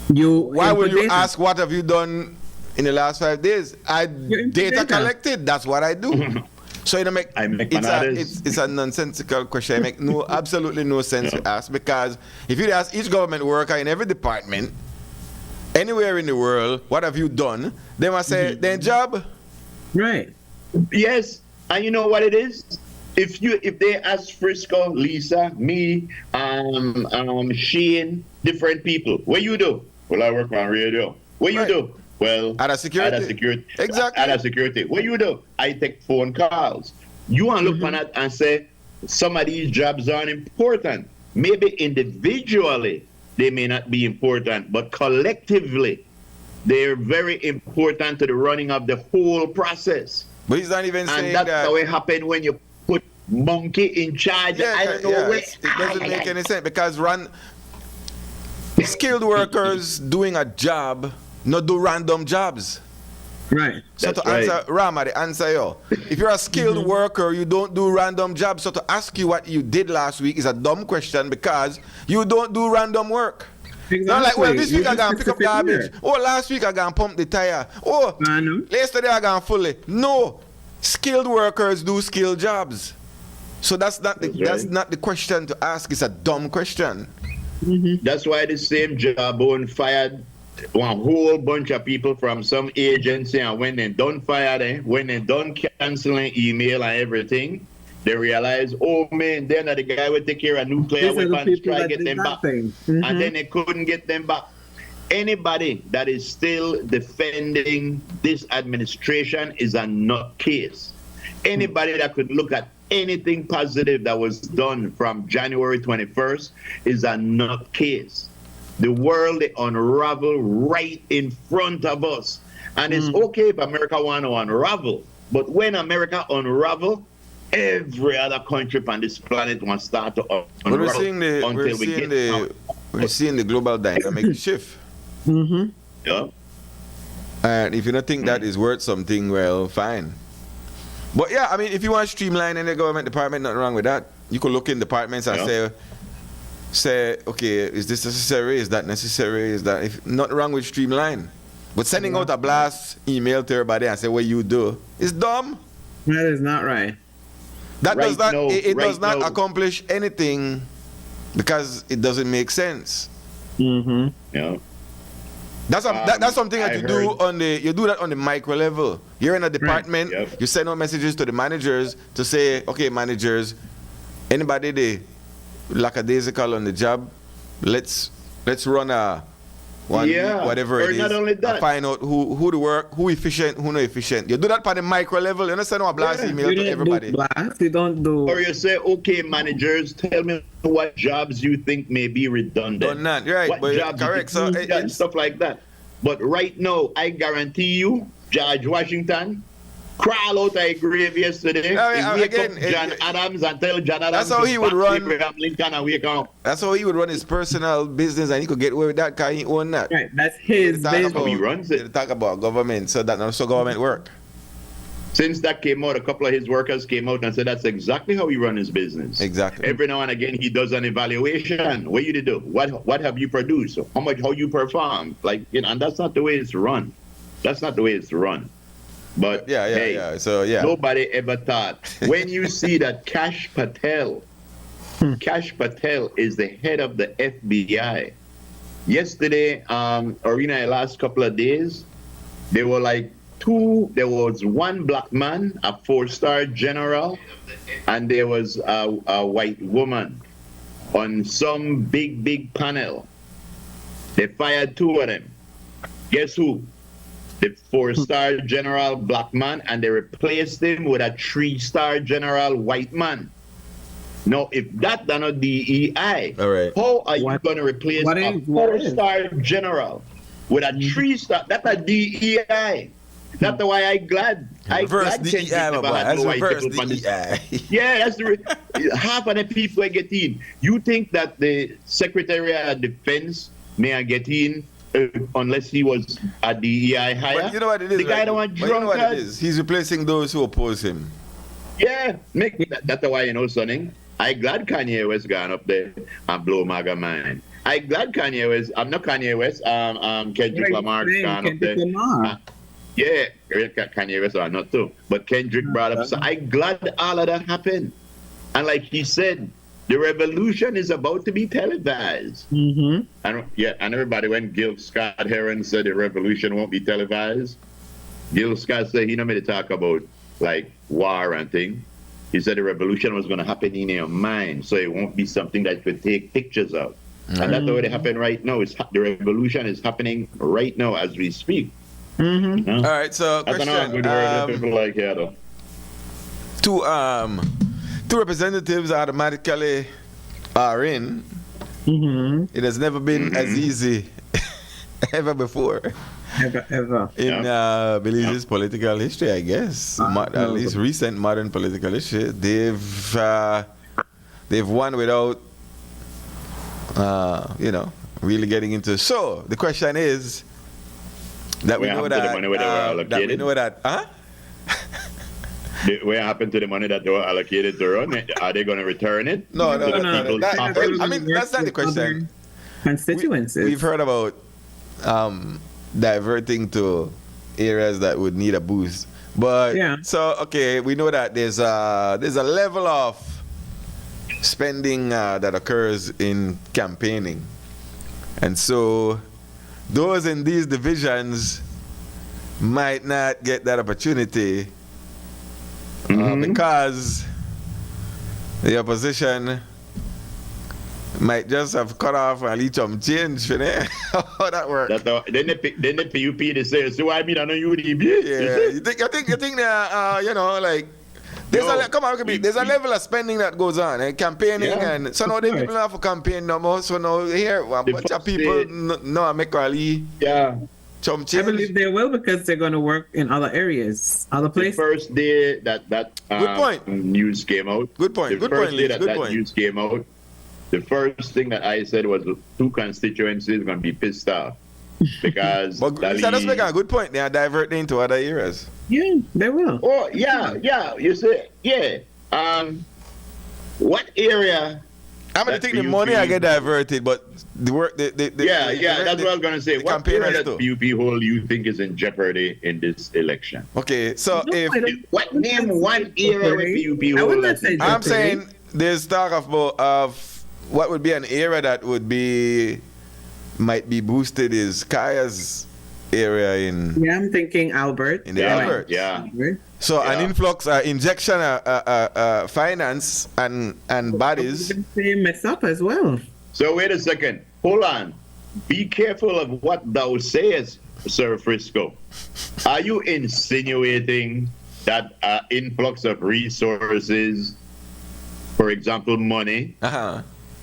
why would you ask what have you done in the last 5 days? Data collected. That's what I do. So it's a nonsensical question. It makes absolutely no sense to ask, because if you ask each government worker in every department, anywhere in the world, what have you done? They must say their job. Right. Yes, and you know what it is? If they ask Frisco, Lisa, me, Shane, different people, what you do? Well, I work on radio. What you do? Well, at a security. Exactly. At a security. What you do? I take phone calls. You want to look on that and say some of these jobs aren't important. Maybe individually they may not be important, but collectively they're very important to the running of the whole process. But he's not even saying that. And that's how it happened when you put monkey in charge. I don't know where. It doesn't make any sense, because skilled workers doing a job, not do random jobs. Right. So to answer Rama, the answer yo. If you're a skilled worker, you don't do random jobs. So to ask you what you did last week is a dumb question, because you don't do random work. Exactly. Not like, well, this week I gonna pick up garbage. Oh, last week I gonna pump the tire. Oh, yesterday I gonna fully. No, skilled workers do skilled jobs. So that's not the question to ask. It's a dumb question. That's why the same Jawbone fired one whole bunch of people from some agency, and when they done fire them, when they done canceling email and everything, they realize, oh man, they're not the guy who take care of nuclear weapons, try to get them back. And then they couldn't get them back. Anybody that is still defending this administration is a nutcase. Anybody that could look at anything positive that was done from January 21st is a nutcase. The world unravel right in front of us. And it's okay if America want to unravel. But when America unravel, every other country on this planet wants to start to unravel. We're seeing the global dynamic shift. Yeah. And if you don't think that is worth something, well, fine. But yeah, I mean, if you want to streamline in the government department, nothing wrong with that. You could look in departments and say, okay, is this necessary? Is that necessary? Is that if nothing wrong with streamline? But sending out a blast email to everybody and say what you do is dumb. That is not right. That does not does not accomplish anything because it doesn't make sense. Yeah. That's something that you do on the micro level. You're in a department, you send out messages to the managers to say, okay, managers, anybody they lackadaisical on the job, let's run a whatever it is. Not only that. Find out who the work, who efficient, who not efficient. You do that on the micro level. You don't send out a blast email to everybody. You don't do. Or you say, okay, managers, tell me what jobs you think may be redundant. Right? What jobs correct. So and stuff like that. But right now, I guarantee you, George Washington crawl out of a grave yesterday. Wake up John Adams and tell John Adams. That's how he would run. Abraham Lincoln and wake up. That's how he would run his personal business, and he could get away with that because he own that. Right, that's his business. How he runs it. Talk about government, so that also government work. Since that came out, a couple of his workers came out and said that's exactly how he run his business. Exactly. Every now and again, he does an evaluation. What you do? What have you produced? How you perform? And that's not the way it's run. That's not the way it's run. But So nobody ever thought. When you see that Kash Patel is the head of the FBI. Yesterday, or in the last couple of days, there was one black man, a 4-star general, and there was a white woman on some big panel. They fired 2 of them. Guess who? The 4-star general black man, and they replaced him with a 3-star general white man. Now, if that's not DEI, how are you going to replace a 4-star general with a 3-star? That's a DEI. That's why I'm glad. Reverse DEI, my boy. That's reverse DEI. Yeah, that's half of the people I get in. You think that the Secretary of Defense may get in unless he was a DEI hire? But you know what it is? The guy don't want drunk. You know what it is? He's replacing those who oppose him. Yeah, that's why sonning. I'm glad Kanye West gone up there and blow MAGA mind. I'm glad Kanye West. I'm not Kanye West. Kendrick Lamar gone up there. Yeah, Kanye West are not too. But Kendrick brought up. So I'm glad all of that happened. And like he said, the revolution is about to be televised. And everybody, when Gil Scott Heron said the revolution won't be televised, Gil Scott said he not made to talk about war and thing. He said the revolution was going to happen in your mind, so it won't be something that you could take pictures of. And that's what happened right now. The revolution is happening right now as we speak. All right, so I don't know how good word people like here though. Two representatives automatically are in. It has never been as easy ever before. Ever. In Belize's political history, I guess. At least recent modern political history. They've won without, really getting into. So the question is that we know that we know that. What happened to the money that they were allocated to run? Are they going to return it? No. That's not the question. Constituencies. We've heard about diverting to areas that would need a boost, but we know that there's a level of spending that occurs in campaigning, and so those in these divisions might not get that opportunity because the opposition might just have cut off and leave some change for them. How that work? Then the PUP they say, so I mean I know UDP. Yeah, you think that you know, like there's there's a level of spending that goes on and campaigning, and so now the people don't have to campaign no more. So now here a bunch of people no make rally. Yeah. Some I change. believe they will because they're going to work in other areas, other The places. first day that Good point. news came out. Good point. The Good first point, day Lee. that Good that point. news came out, the first thing that I said was the two constituencies going to be pissed off because But that's making a good point. They are diverting into other areas. Yeah, they will. Oh yeah, you say what area? I mean, I that think the PUP money I get diverted, but the work, that's what I was gonna say. What campaign area has that to. PUP hold you think is in jeopardy in this election? Okay, so No, I don't- What name one area where PUP I would hold not that's say in I'm jeopardy. saying there's talk of what would be an area that might be boosted is Kaya's area in Yeah, I'm thinking Albert. the Yeah, Albert. yeah. Albert. So an Yeah. influx, injection, finance and bodies. I'm gonna say mess up as well. So wait a second. Hold on. Be careful of what thou sayest, Sir Frisco. Are you insinuating that influx of resources, for example, money,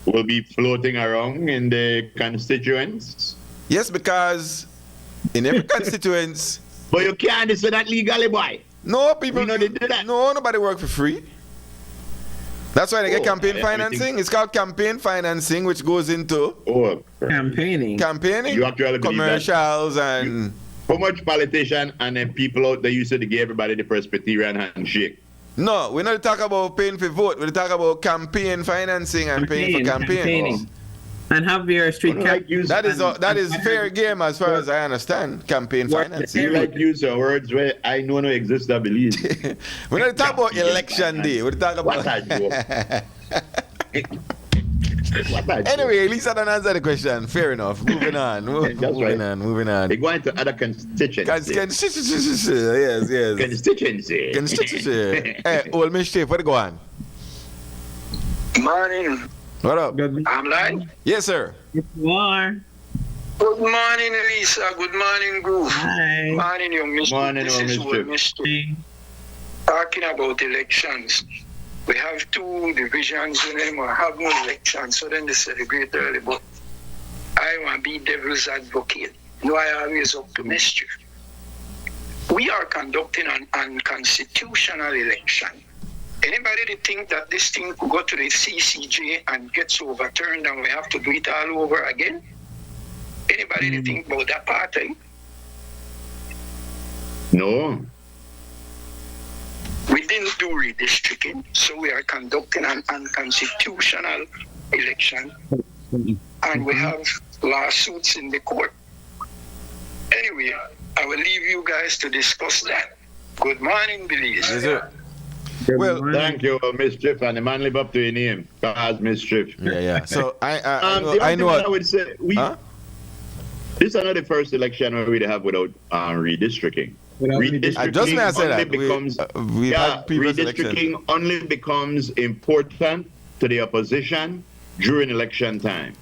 will be floating around in the constituents? Yes, because in every constituents, But you can't say that legally, boy. no people, We know they do that. no nobody work for free. That's why they get campaign everything- financing. It's called campaign financing, which goes into Campaigning. campaigning, You actually believe that? commercials, and How much politician and then people out there used to give everybody the Presbyterian handshake? no, we're not talking about paying for vote. We're talking about campaign financing and paying for campaigns. Campaigning. And have your street Don't cap. like use- That is and- fair game as far as I understand. Campaign Work the financing. You like use your words where I know no exist, I believe. We're not talking about election day. We're talking What about. a joke. What a joke. Anyway, at least I don't answer the question. Fair enough. Moving on. That's Moving right. on. Moving on. They go into other constituencies. Yes. Constituency. Constituency. Hey, old mischief, what go on? Morning. What up? Good I'm live. Yes, sir. you are. Good morning, Lisa. Good morning, Groove. Hi. Morning, young Mr. Morning, This young is Mr. Old Mr. Talking about elections. We have two divisions and then we have no elections, so then they celebrate early. But I want to be devil's advocate. No, I always up to mischief. We are conducting an unconstitutional election. Anybody that think that this thing could go to the CCJ and gets overturned and we have to do it all over again? Anybody that think about that part, eh? No. We didn't do redistricting, so we are conducting an unconstitutional election, and we have lawsuits in the court. Anyway, I will leave you guys to discuss that. Good morning, Belize. Yes, sir. Good Well, morning. Thank you, Mischief, and the man live up to your name. Cause Mischief. Yeah. So I I know I what. would say this is not the first election where we have without redistricting. Without I just may I say only that becomes we've had previous redistricting elections. only becomes important to the opposition during election time.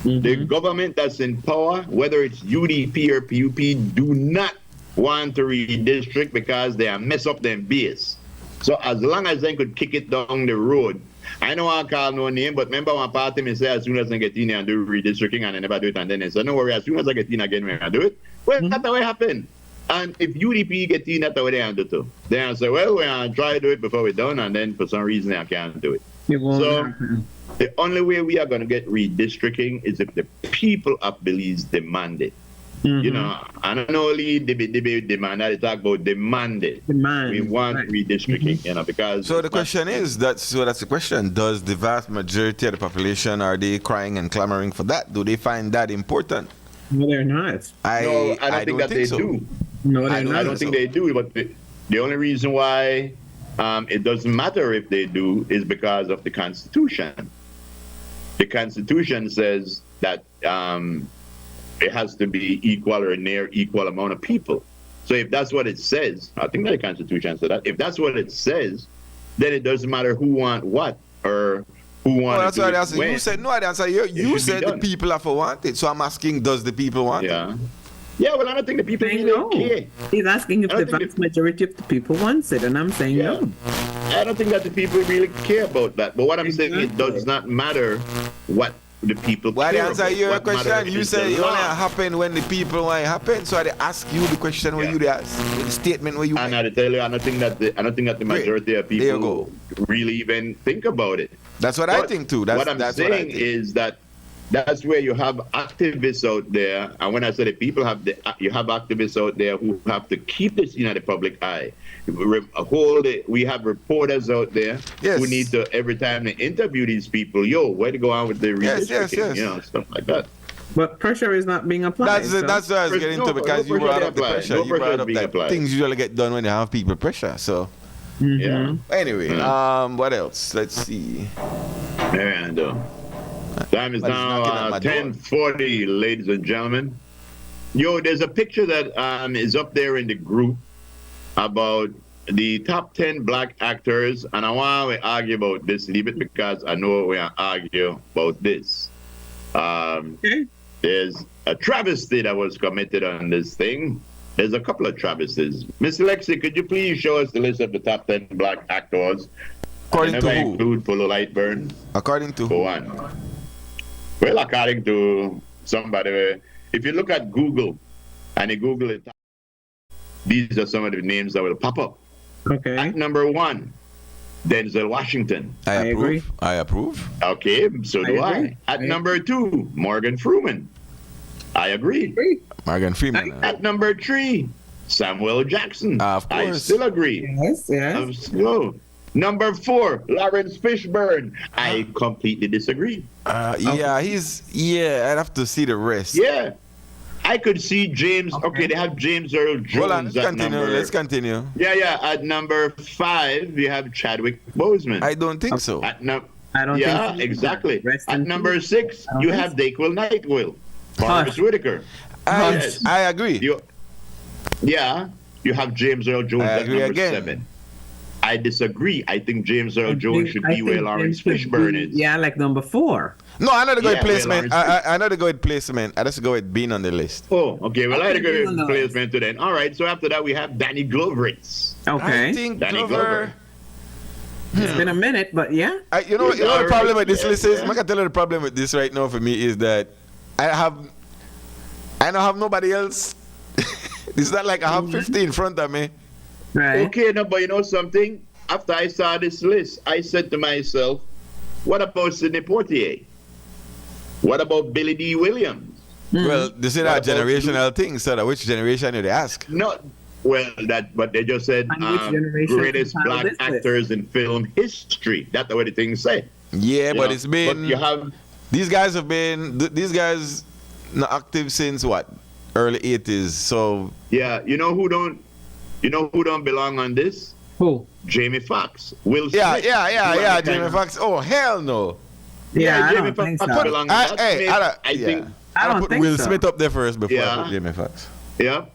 The government that's in power, whether it's UDP or PUP, do not want to redistrict because they are mess up their base. So as long as they could kick it down the road, I know I call no name, but remember one party me say as soon as I get in and do redistricting and I never do it, and then they say no worry, as soon as I get in again when I do it. Well, that's the way it happen. And if UDP get in, that's the way they handle it too. They say, well, we're gonna try to do it before we're done, and then for some reason I can't do it. It won't So happen. the only way we are going to get redistricting is if the people of Belize demand it. You know, I don't know only demand that, they talk about demand it. Demand, We want right. redistricting, you know, because So the question is that's the question. Does the vast majority of the population, are they crying and clamoring for that? Do they find that important? No, they're not. no, I don't think that they so. do. No, they're I not. I don't think they do, but the only reason why it doesn't matter if they do is because of the Constitution. The Constitution says that it has to be equal or near equal amount of people. So if that's what it says, I think that the Constitution says that. If that's what it says, then it doesn't matter who want what or who want. Well, that's what I it said. when. You said no. I answer. You said the people have to want it. So I'm asking, does the people want it? Yeah, well, I don't think the people really care. He's asking if the vast majority of the people wants it, and I'm saying no. I don't think that the people really care about that. But what I'm saying, it does not matter what the people Why care the answer about. your What question? matters You is said the it only law. happen when the people want it happen. So I ask you the question where you ask the statement where you. And I tell you, I don't think that the majority of people really even think about it. That's what I think too. What I'm saying is that that's where you have activists out there, and when I say the people you have activists out there who have to keep this in the public eye. We have reporters out there who need to, every time they interview these people, where to go on with the redistricting, stuff like that. But pressure is not being applied. That's what I was getting into, because you brought up the pressure. You brought up that things usually get done when you have people pressure. So anyway, what else? Let's see. And time is now 10:40, ladies and gentlemen. There's a picture that is up there in the group about the top 10 black actors, and I want to argue about this a little bit because I know we're going to argue about this. There's a travesty that was committed on this thing. There's a couple of travesties. Miss Lexi, could you please show us the list of the top 10 black actors? According to who? Include Polo Lightburn. According to who? Well, according to somebody. If you look at Google and you Google it, these are some of the names that will pop up. Okay. At number 1, Denzel Washington. I approve. Okay, so do I. At number 2, Morgan Freeman. I agree. Morgan Freeman. At number 3, Samuel Jackson. Of course. I still agree. Yes. Number 4, Lawrence Fishburne. I completely disagree. I'd have to see the rest. Yeah. I could see James. Okay, they have James Earl Jones. Hold on, let's continue. Yeah. At number 5, you have Chadwick Boseman. I don't think so. I don't think so. Yeah, exactly. At number 6, you have Daquil Nightwill. Forrest Whitaker. I agree. You have James Earl Jones at number 7. I disagree. I think James Earl Jones should be where Lawrence Fishburne is. Yeah, like number 4. No, I'm not going with placement. I'm not going with placement. I just go with being on the list. Oh, okay. Well, I had to go with placement to then. All right. So after that, we have Danny Gloveritz. Okay. I think Danny Glover. It's been a minute, but yeah. You know the problem with this list is, I can tell you the problem with this right now for me is that I don't have nobody else. It's not like I have 50 in front of me. Right. Okay, no, but you know something? After I saw this list, I said to myself, what about Sidney Poitier? What about Billy D. Williams? Well, this is a generational thing, so which generation did they ask? No, but they just said greatest black actors in film history. That's what the thing say. Yeah, but it's been. But you have these guys not active since what? Early 80s. So yeah, you know who don't belong on this? Who? Jamie Foxx. Will Smith. Yeah. Jamie Foxx. Oh hell no. Yeah, Jamie Foxx belongs on that. I think I put think Will so. Smith up there first before I put Jamie Foxx. Yeah.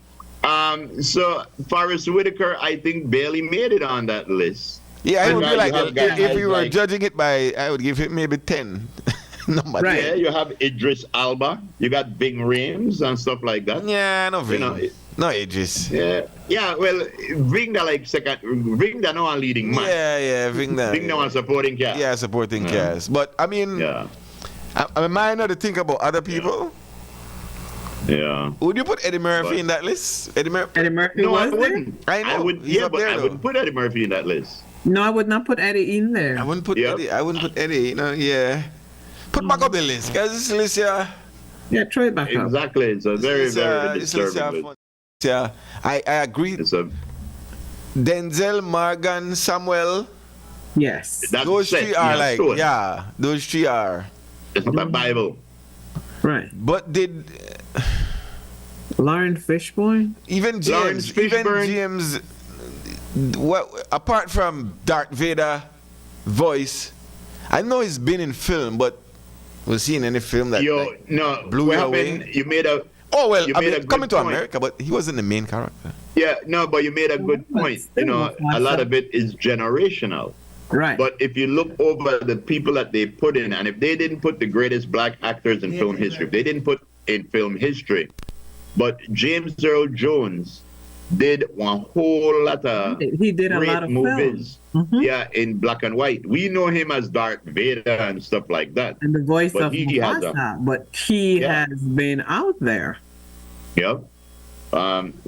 So Forrest Whitaker, I think barely made it on that list. Yeah, it would be like if we were like, judging it by, I would give it maybe 10. Number right. 10. Yeah, you have Idris Alba, you got Bing Rames and stuff like that. Yeah, no Ving. No Idris. Yeah. Well, Ving that like second. Ving that no one leading man. Yeah, Ving that. Ving that one supporting cast. Yeah, supporting cast. But I mean, I might not to think about other people. Yeah. Would you put Eddie Murphy in that list? Eddie Murphy. No, I wouldn't. I know. I would. Yeah, but I wouldn't put Eddie Murphy in that list. No, I would not put Eddie in there. I wouldn't put Eddie. I wouldn't put Eddie. You know, yeah. Put back up the list, guys. This list here. Yeah, try it back up. Exactly. It's a very disturbing list. Yeah, I agree. Denzel, Morgan, Samuel. Yes. Those three are like, those three are. It's not a Bible. Right. But did Lawrence Fishburne? Even James, what, apart from Darth Vader voice, I know he's been in film, but was he in any film that blew you away? You made a Oh well, You I made mean, a good coming to point. America, but he wasn't the main character. Yeah, no, but you made a good But point. still, You know, a lot of it is generational. Right. But if you look over the people that they put in, and if they didn't put the greatest black actors in film history, if they didn't put in film history, but James Earl Jones did one whole lot of He did a great lot of movies. films. Mhm. Yeah, in black and white. We know him as Darth Vader and stuff like that. And the voice But of he has a- Mufasa, but he Yeah. has been out there. Yep.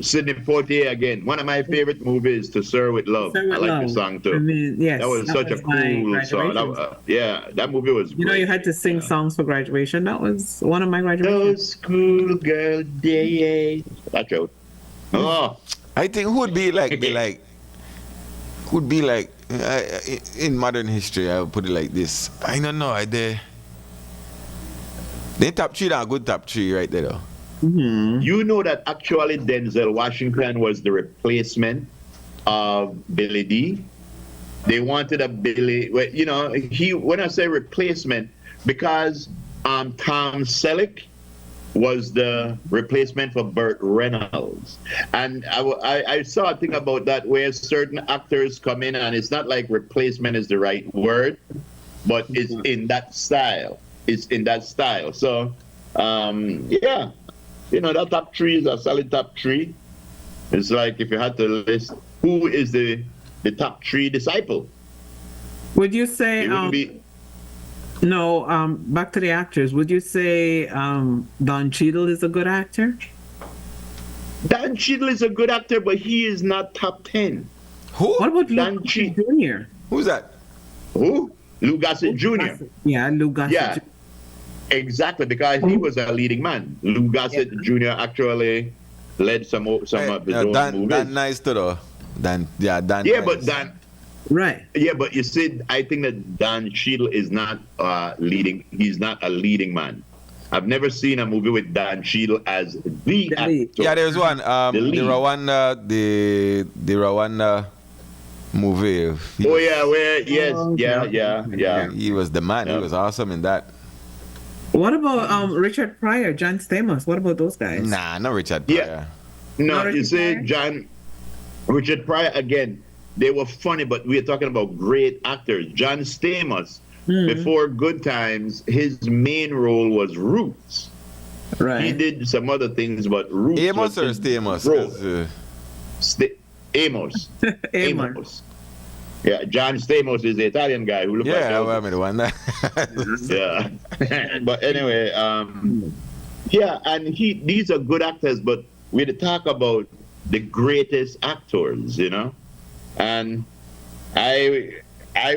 Sidney Poitier again. One of my favorite movies, To Sir with Love. Sir with I like Love. the song too. I mean, yes, that was such a my cool song. graduation. Yeah, that movie was You know, great. you had to sing songs for graduation. That was one of my graduations. Those schoolgirl days. That's out. Oh, I think who would be like in modern history? I would put it like this. I don't know. The top three are a good top three right there though. you know that actually Denzel Washington was the replacement of Billy D. They wanted a Billy. Well, you know, when I say replacement, because Tom Selleck was the replacement for Burt Reynolds. And I saw a thing about that where certain actors come in, and it's not like replacement is the right word, but it's in that style. It's in that style. So, yeah, you know, that top three is a solid top three. It's like if you had to list who is the top three disciple. Would you say It would be back to the actors. Would you say Don Cheadle is a good actor? Don Cheadle is a good actor, but he is not top 10. Who? What about Don Lou Cheadle. Gossett Jr.? Who's that? Who? Lou Gossett Jr. Yeah, Lou Gossett Yeah, Jr. exactly, because he was a leading man. Lou Gossett Jr. actually led some of his own movies. Dan nice too though. Dan Yeah, nice. but Dan. Right. Yeah, but you see, I think that Don Cheadle is not leading. He's not a leading man. I've never seen a movie with Don Cheadle as the lead. actor. Yeah, there's one. The lead. Rwanda, the Rwanda movie. Oh yeah, where yes, okay. yeah. He was the man. He Yeah. was awesome in that. What about Richard Pryor, John Stamos? What about those guys? Nah, not Richard Yeah. Pryor. No, Not you Richard see, Richard Pryor again. They were funny, but we are talking about great actors. John Stamos, before Good Times, his main role was Roots. Right. He did some other things, but Roots. Amos was or his Stamos? role. 'Cause, Amos. Amos. Yeah, John Stamos is the Italian guy who looked like yeah, Elvis. I mean the one that. Yeah. But anyway, yeah, and these are good actors, but we're to talk about the greatest actors, you know? And I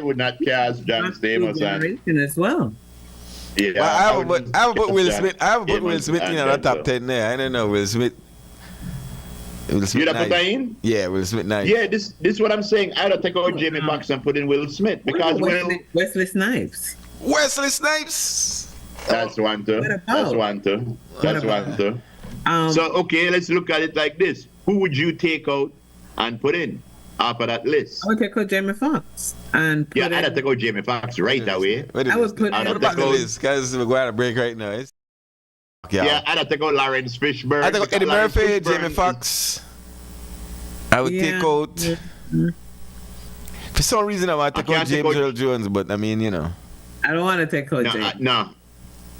would not cast John Stamos and as well. yeah. Well, I would put Will cast Smith. I would put Will Amos Smith and in the top Denzel. 10 there. I don't know Will Smith. Will Smith You'd have nice. put that in? Yeah, Will Smith nice. Yeah, this is what I'm saying. I'd have taken out Jamie Foxx and put in Will Smith because Wesley Snipes. Wesley Snipes. that's one too. What about? That's one too. That's one too. Um, So okay, let's look at it like this. Who would you take out and put in after that list? I would take out Jamie Foxx and put Yeah, I'd have in, to go Jamie Foxx right away. I would put I'd What have about to the go. list? Guys, we're going to break right now. Yeah, I'd have to go Lawrence Fishburne. I think because Eddie Lawrence Murphy, Fishburne Jamie is- Foxx. I would Yeah. take out. For some reason, I want to I take out can't take James out- Earl Jones, but I mean, you know. I don't want to take out No, Jamie. no,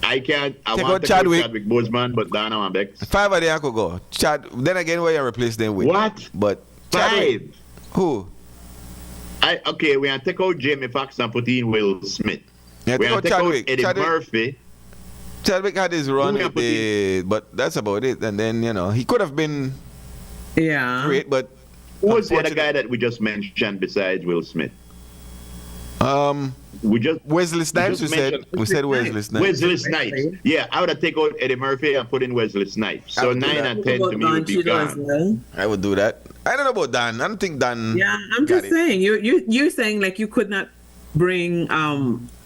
I can't. I Take want out to Chadwick. go Chadwick Boseman, but Dana Wambeck. 5 of them I could go. Chad. Then again, where you replace them with? What? But Chadwick. 5. Who? Okay, we're gonna take out Jamie Foxx and put in Will Smith. Yeah, We're take gonna out take out Chadwick. Eddie Chadwick. Murphy. Chadwick had his run Who we with put the, but that's about it. And then, you know, he could have been Yeah. great, but Who was the other unfortunate- guy that we just mentioned besides Will Smith? Um, We just Wesley Snipes, just we said. mentioned- We said Wesley Snipes. Wesley Snipes. Yeah, I would have taken out Eddie Murphy and put in Wesley Snipes. I So would do 9 that. and 10 to me would be Cheadle as gone. well. I would do that. I don't know about Dan. I don't think Dan. Yeah, I'm got just it. saying. You're saying like you could not bring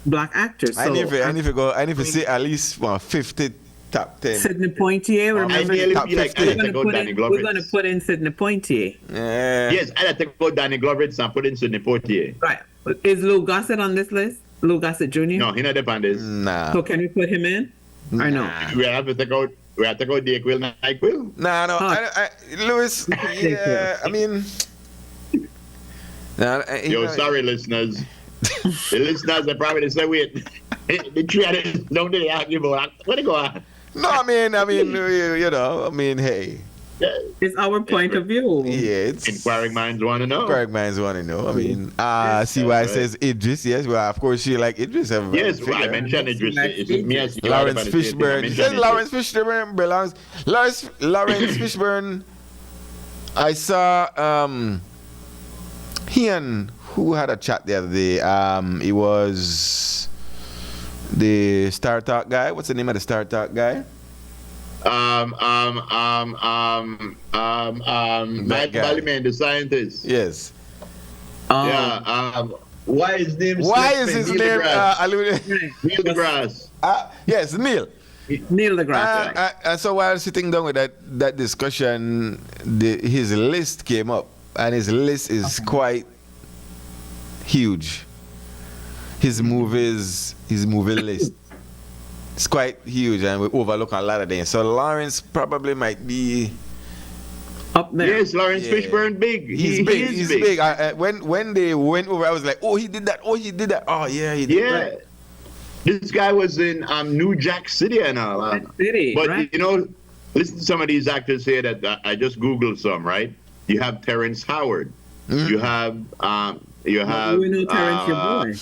black actors. I So, need to go. I need to see at least 50 top 10. Sidney Poitier. I Remember, nearly top feel like 50. I'd we're have gonna to go put Danny in. We're gonna Glover. put in Sidney Poitier. Yeah. Yes, I'd have to go Danny Glover and put in Sidney Poitier. Right. Is Lou Gossett on this list? Lou Gossett Jr. No, he not depend this. Nah. So can we put him in? Or no? We have to take out we have to go Dayquil, NyQuil. Nah, no, Lewis. Yeah, I mean, nah, Yo, sorry, listeners. The listeners are probably say, wait, the three of them don't really argue about what they go on. No, I mean, you know, I mean, hey. It's our point of view. Yeah, it's inquiring minds want to know. Inquiring minds want to know. I mean, see why it says Idris. Yes, well, of course, she like Idris. Yes, well, I mentioned Idris. It's me as Lawrence Fishburne. She says Lawrence Fishburne belongs. Lawrence Fishburne. I saw he and who had a chat the other day. It was the Star Talk guy. What's the name of the Star Talk guy? Ballyman, the scientist. Yes. Yeah. Why is his name? Why is his name? Neil deGrasse. Yes, Neil. Neil deGrasse. And so while sitting down with that discussion, his list came up, and his list is quite huge. His movie list. It's quite huge, and we overlook a lot of things. So Lawrence probably might be up there. Yes, Lawrence Fishburne, big. He's big. He's big. When they went over, I was like, oh, he did that. Oh, he did that. Oh, yeah, he did that. This guy was in New Jack City and all. But right. you know, listen to some of these actors here that I just googled some. Right? You have Terrence Howard. Mm-hmm. You have. We know Terrence, your boy.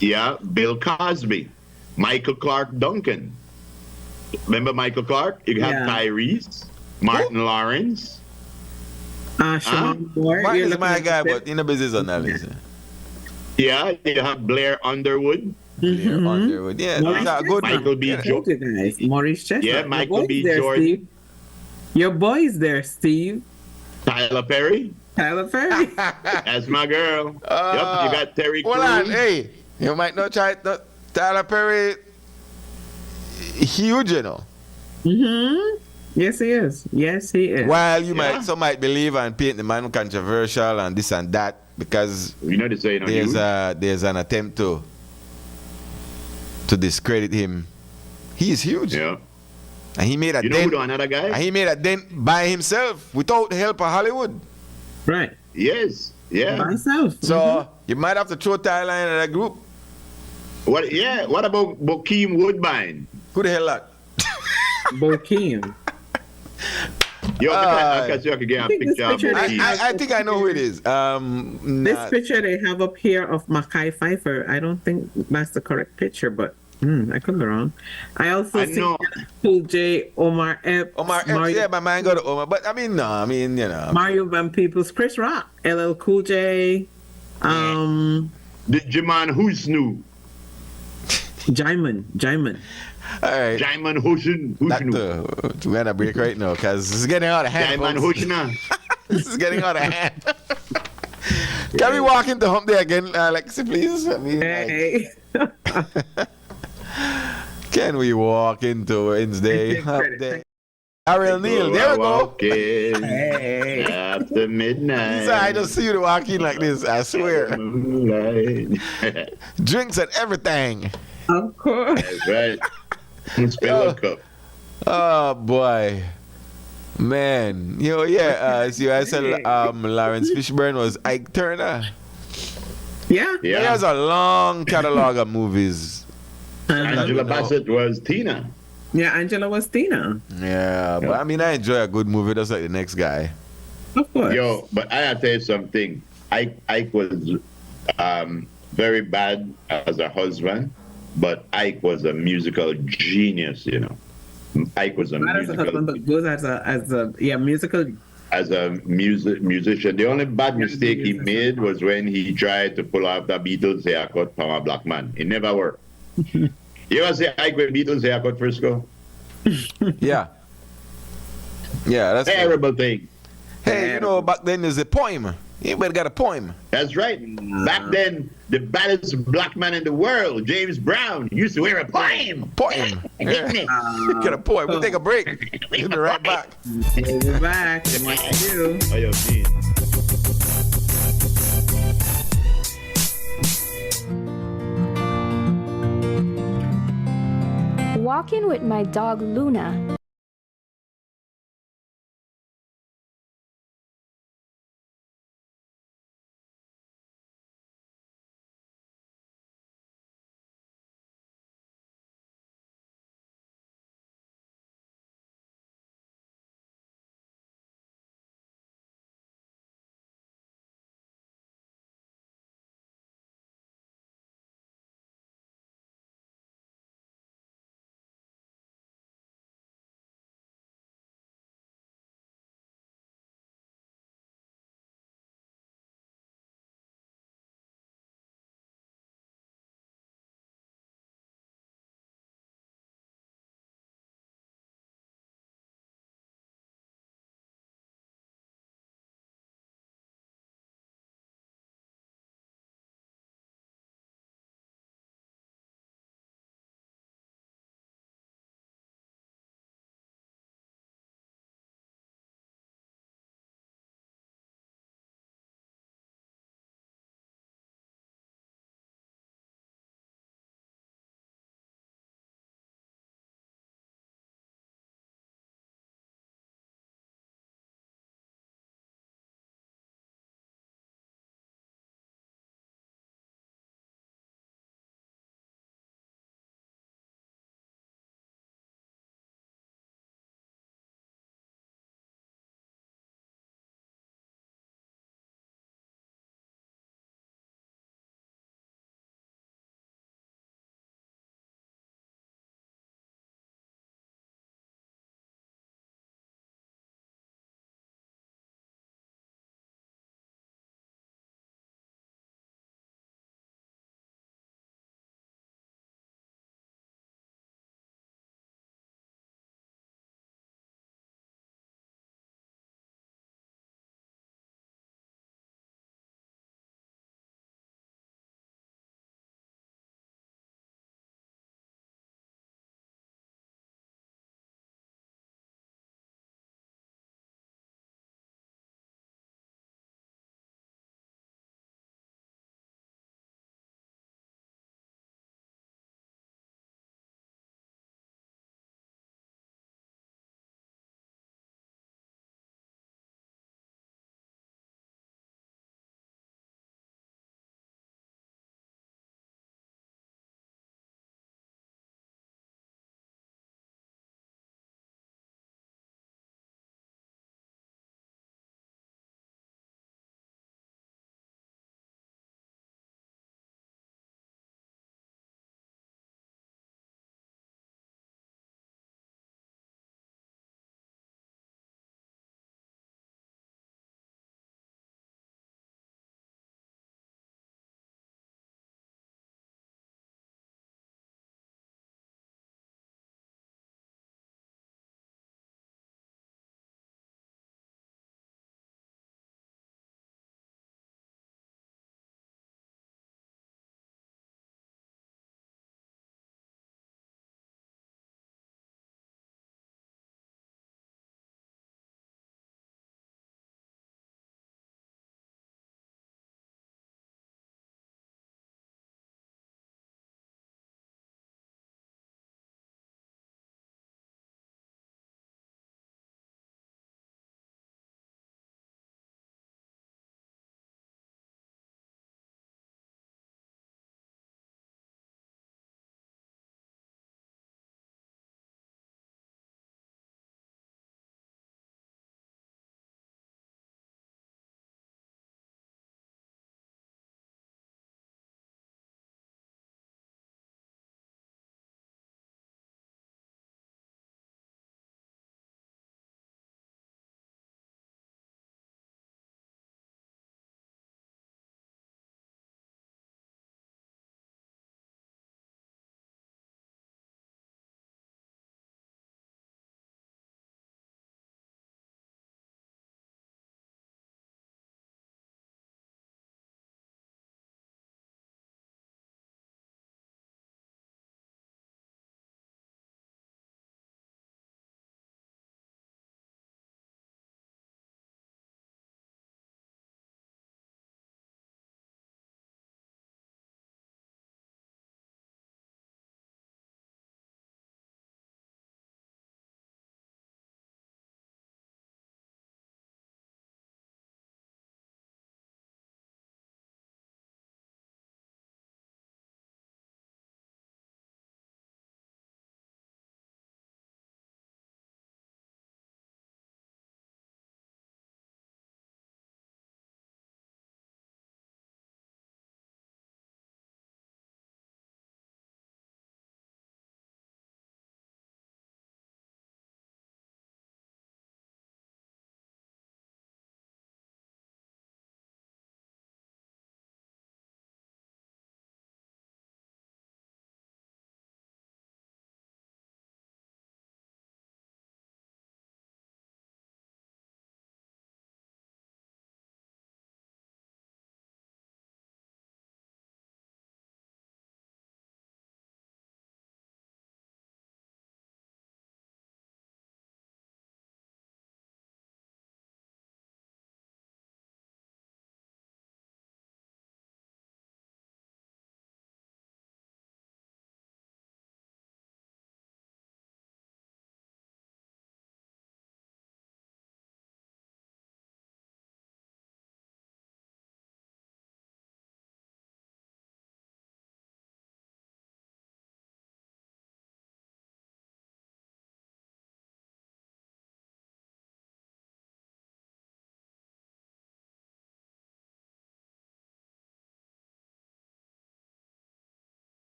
Yeah, Bill Cosby. Michael Clark Duncan. Remember Michael Clark? You have Tyrese, Martin Lawrence. Martin is my guy, but in the business on that list. Yeah, you have Blair Underwood. Blair Underwood. Yeah, that's good. Michael B. Jordan. Maurice Chestnut. Yeah, Michael B. Jordan. Your boy's there, Steve. Tyler Perry. That's my girl. Yep, you got Terry Crews. Hold on, hey, you might not try it. Tyler Perry, huge, you know. Mm-hmm. Yes, he is. Yes, he is. While some might believe and paint the man controversial and this and that because you know they say there's an attempt to discredit him. He is huge. Yeah. And he made a dent. Know another guy? And he made a dent by himself without the help of Hollywood. Right. Yes. Yeah. By himself. So you might have to throw Thailand in that group. What? Yeah. What about Bokeem Woodbine? Who the hell that? Bokeem. Yo, I can get a picture of Bokeem. I think I know who it is. This picture they have up here of Mackay Pfeiffer, I don't think that's the correct picture, but I could be wrong. I also see Cool J, Omar Epps. Yeah, my mind got to Omar. But you know. Mario Van Peebles, Chris Rock, LL Cool J. The Jaman Husnu. Jaiman. All right. Jaiman Husnu. We're going to break right now because this is getting out of hand. Jaiman Husna. This is getting out of hand. Can we walk into Hump Day again, Alexi, please? Hey. Can we walk into Wednesday? Hump Day. Ariel Neal, there we go. Hey. After midnight. I just see you walking like this, I swear. Drinks and everything. Of course. That's right. Spill a cup. Oh boy. Man. See I said Lawrence Fishburne was Ike Turner. Yeah. He has a long catalog of movies. Angela Bassett was Tina. Yeah, Angela was Tina. Yeah, but I enjoy a good movie just like the next guy. Of course. Yo, but I have to tell you something. Ike was very bad as a husband, but Ike was a musical genius, you know. Ike was a not musical, as a husband, but good musical. As a musician, the only bad mistake he made was when he tried to pull off the Beatles haircut from a black man. It never worked. You ever see Ike with Beatles haircut, Frisco? Yeah. Yeah, that's terrible thing. Hey, back then there's a poem. Everybody got a poem. That's right. Back then, the baddest black man in the world, James Brown, used to wear a poem. Poem. Get a poem. We'll take a break. We'll be right back. We'll be back. What you do? Oh, yo, man. Walking with my dog Luna.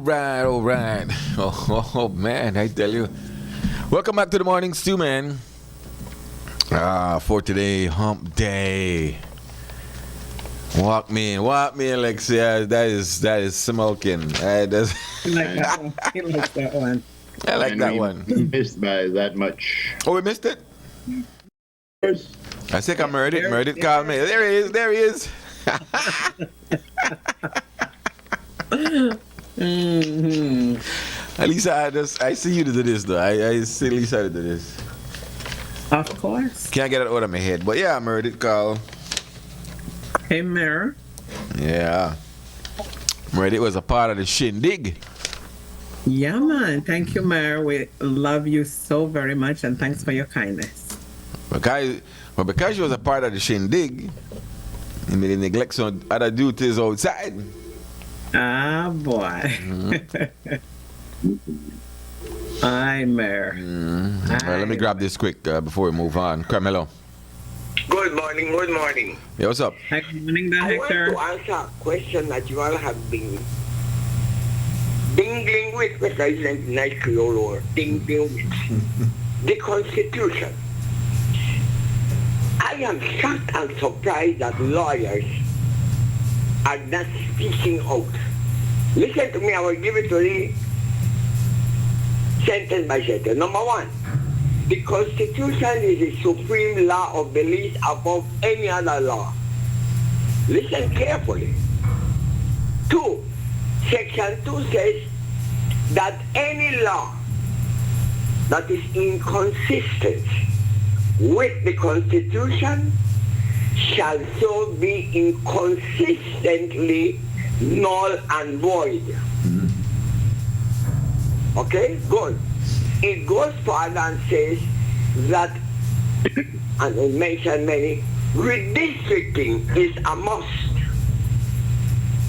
right, all right. Oh, man, I tell you. Welcome back to the Morning Stew, man. For today, hump day. Walk me in, Alexia. That is smoking. He like that one. He likes that one. I like that one. Missed by that much. Oh, we missed it? I think I murdered it. Murdered called me. There he is. At least I see you to do this though. I see at least how to do this. Of course. Can't get it out of my head. But yeah, I murdered it, Carl. Hey, Mayor. Yeah. Murdered was a part of the shindig. Yeah, man. Thank you, Mayor. We love you so very much, and thanks for your kindness. Because she was a part of the shindig, he made neglect some other duties outside. Ah, boy. Aye, Mayor. Well, let me grab this quick before we move on. Carmelo. Good morning. Yeah, what's up? Hi, good morning, I Hector. want to answer a question that you all have been dingling with, because it's a nice Creole or dingling with. The Constitution. I am shocked and surprised that lawyers are not speaking out. Listen to me, I will give it to you sentence by sentence. Number one, the Constitution is the supreme law of belief above any other law. Listen carefully. 2, Section 2 says that any law that is inconsistent with the Constitution shall so be inconsistently null and void. Okay, good. It goes further and says that, and I mentioned many, redistricting is a must.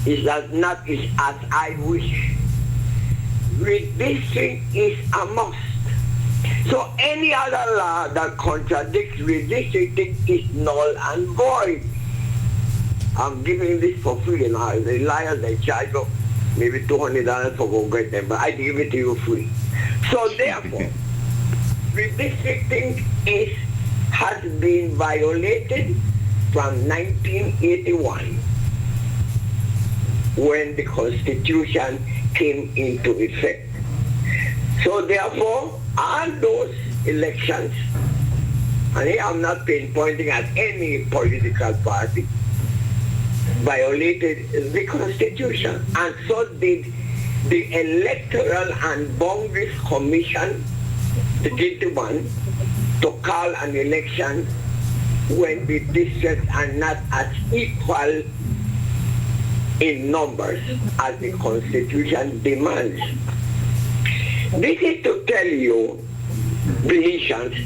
It does not is as I wish. Redistricting is a must. So any other law that contradicts redistricting is null and void. I'm giving this for free, and the liars they charge of maybe $200 for go get them, but I give it to you free. So therefore, redistricting has been violated from 1981 when the Constitution came into effect. So therefore, all those elections, and here I'm not pinpointing at any political party, violated the Constitution, and so did the Electoral and Boundaries Commission, the guilty one, to call an election when the districts are not as equal in numbers as the Constitution demands. This is to tell you, Belizeans,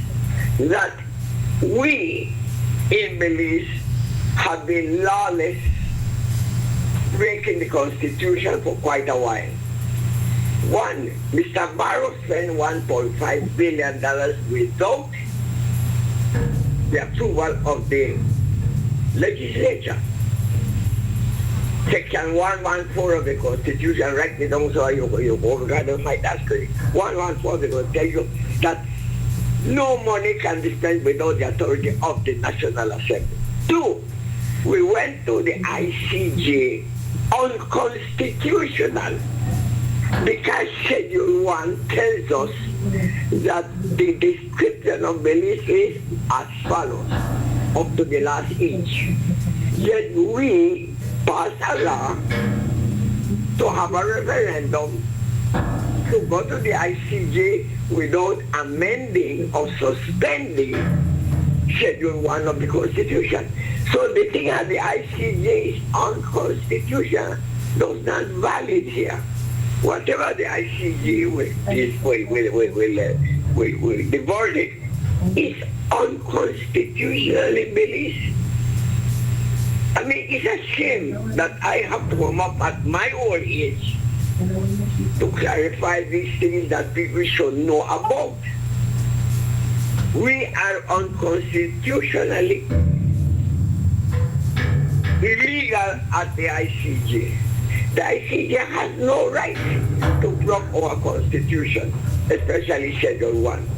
that we in Belize have been lawless, breaking the Constitution for quite a while. One, Mr. Barrow spent $1.5 billion without the approval of the legislature. Section 114 of the Constitution, write it down so you go might ask it. 114 will tell you that no money can be spent without the authority of the National Assembly. 2, we went to the ICJ unconstitutional because Schedule 1 tells us that the description of Belize is as follows, up to the last inch. Yet we passed a law to have a referendum to go to the ICJ without amending or suspending Schedule 1 of the Constitution. So the thing at the ICJ is unconstitutional, does not valid here. Whatever the ICJ will the verdict is unconstitutionally Belize. I mean, it's a shame that I have to come up at my old age to clarify these things that people should know about. We are unconstitutionally illegal at the ICJ. The ICJ has no right to block our constitution, especially Schedule 1.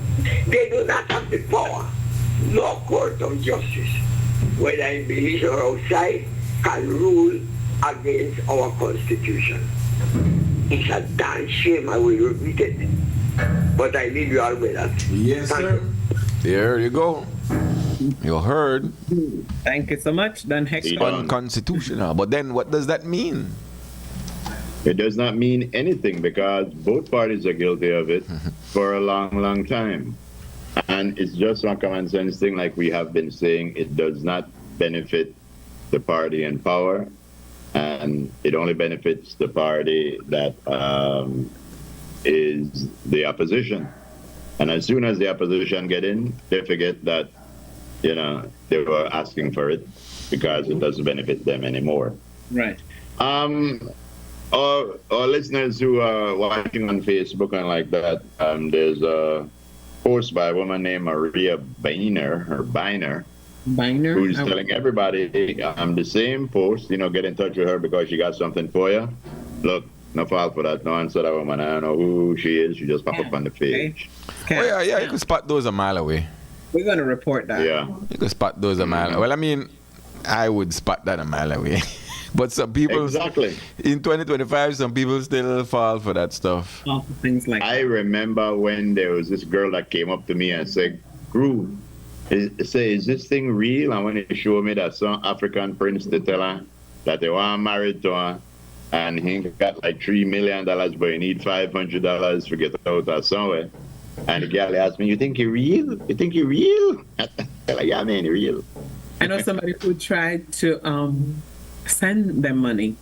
They do not have the power. No court of justice, whether in Belize or outside, can rule against our constitution. It's a damn shame, I will repeat it. But I leave you all with that. Yes, sir. There you go. You heard. Thank you so much, Dan Hexton. Unconstitutional. But then what does that mean? It does not mean anything because both parties are guilty of it for a long, long time. And it's just a common sense thing, like we have been saying. It does not benefit the party in power, and it only benefits the party that is the opposition. And as soon as the opposition get in, they forget that, you know, they were asking for it because it doesn't benefit them anymore. Right. Our listeners who are watching on Facebook and like that, there's a post by a woman named Maria Biner, who's telling everybody the same post, you know, get in touch with her because she got something for you. Look, no fault for that. No answer that woman. I don't know who she is. She just popped up on the page. Okay. Oh, yeah, you can spot those a mile away. We're going to report that. Yeah. You can spot those a mile away. Well, I mean, I would spot that a mile away. But some people, exactly. In 2025, some people still fall for that stuff. Things like I remember when there was this girl that came up to me and said, Groove, is this thing real? I want to show me that some African prince to tell her that they want married to her and he got like $3 million, but he need $500 to get out of somewhere. And the girl asked me, you think you're real? You think you're real? I'm like, yeah, man, you're real. I know somebody who tried to send them money,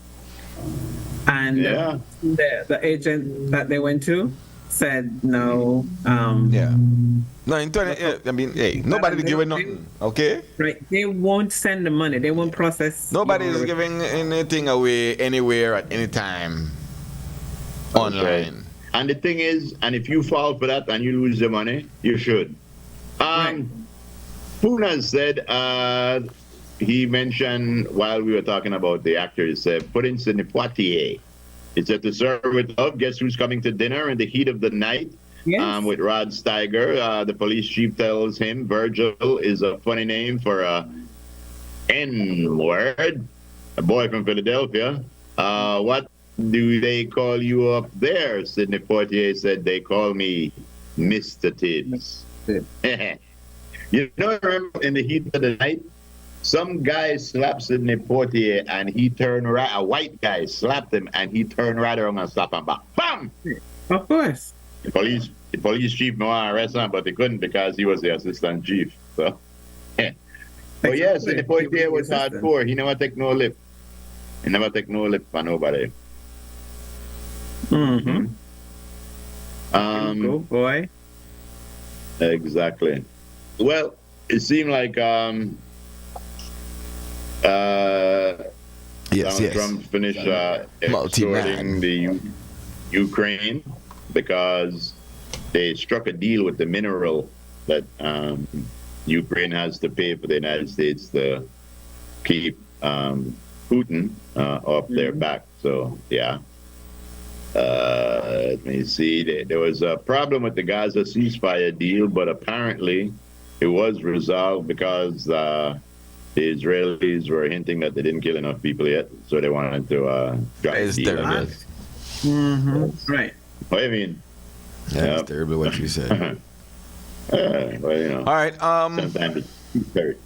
and the agent that they went to said no. No, in 20, I mean, hey, nobody's giving nothing, okay? Right, they won't send the money. They won't process. Nobody's giving anything away anywhere at any time online. Right. And the thing is, and if you fall for that and you lose the money, you should. Puna said, he mentioned while we were talking about the actor, he said, put in Sidney Poitier. He said, to serve with love, guess who's coming to dinner in the heat of the night? Yes. With Rod Steiger. The police chief tells him Virgil is a funny name for a N-word, a boy from Philadelphia. What do they call you up there? Sidney Poitier said, they call me Mr. Tibbs. You know, I remember in the heat of the night, some guy slapped Sidney Poitier and he turned right, a white guy slapped him and he turned right around and slapped him back. Bam! Of course. The police chief no want to arrest him, but they couldn't because he was the assistant chief. So, but yeah, Sidney Poitier was hardcore. He never take no lip. He never take no lip for nobody. Mm-hmm. Go boy. Exactly. Well, it seemed like Donald Trump finished extorting the Ukraine because they struck a deal with the mineral that Ukraine has to pay for the United States to keep Putin off their back. So, yeah. Let me see. There was a problem with the Gaza ceasefire deal, but apparently it was resolved because the Israelis were hinting that they didn't kill enough people yet, so they wanted to drop the deal. Right. What do you mean? Yeah, that's terribly what you said. Well, you know. All right. Sometimes it's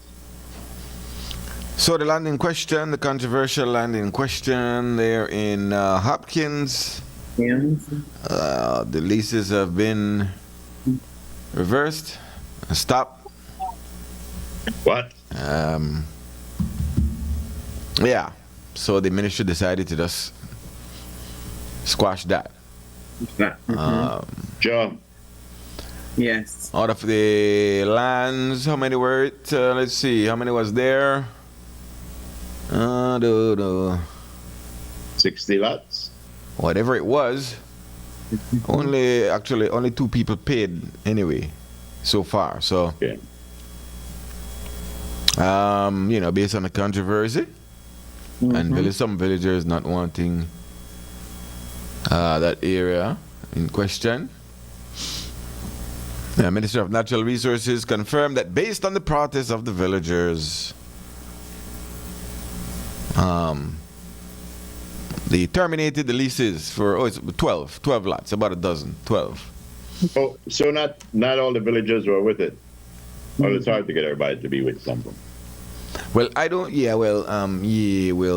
so the land in question, the controversial land in question there in Hopkins, the leases have been reversed, stopped. What? Yeah. So the ministry decided to just squash that. Sure. Yes. Out of the lands, how many were it? Let's see, how many was there? 60 lots. Whatever it was. Only 2 people paid anyway so far. So, okay. You know, based on the controversy, and some villagers not wanting that area in question. The Minister of Natural Resources confirmed that based on the protest of the villagers, they terminated the leases for it's 12 lots, about a dozen, 12. Oh, so not all the villagers were with it. Well, it's hard to get everybody to be with something. Well, I don't. Yeah, well,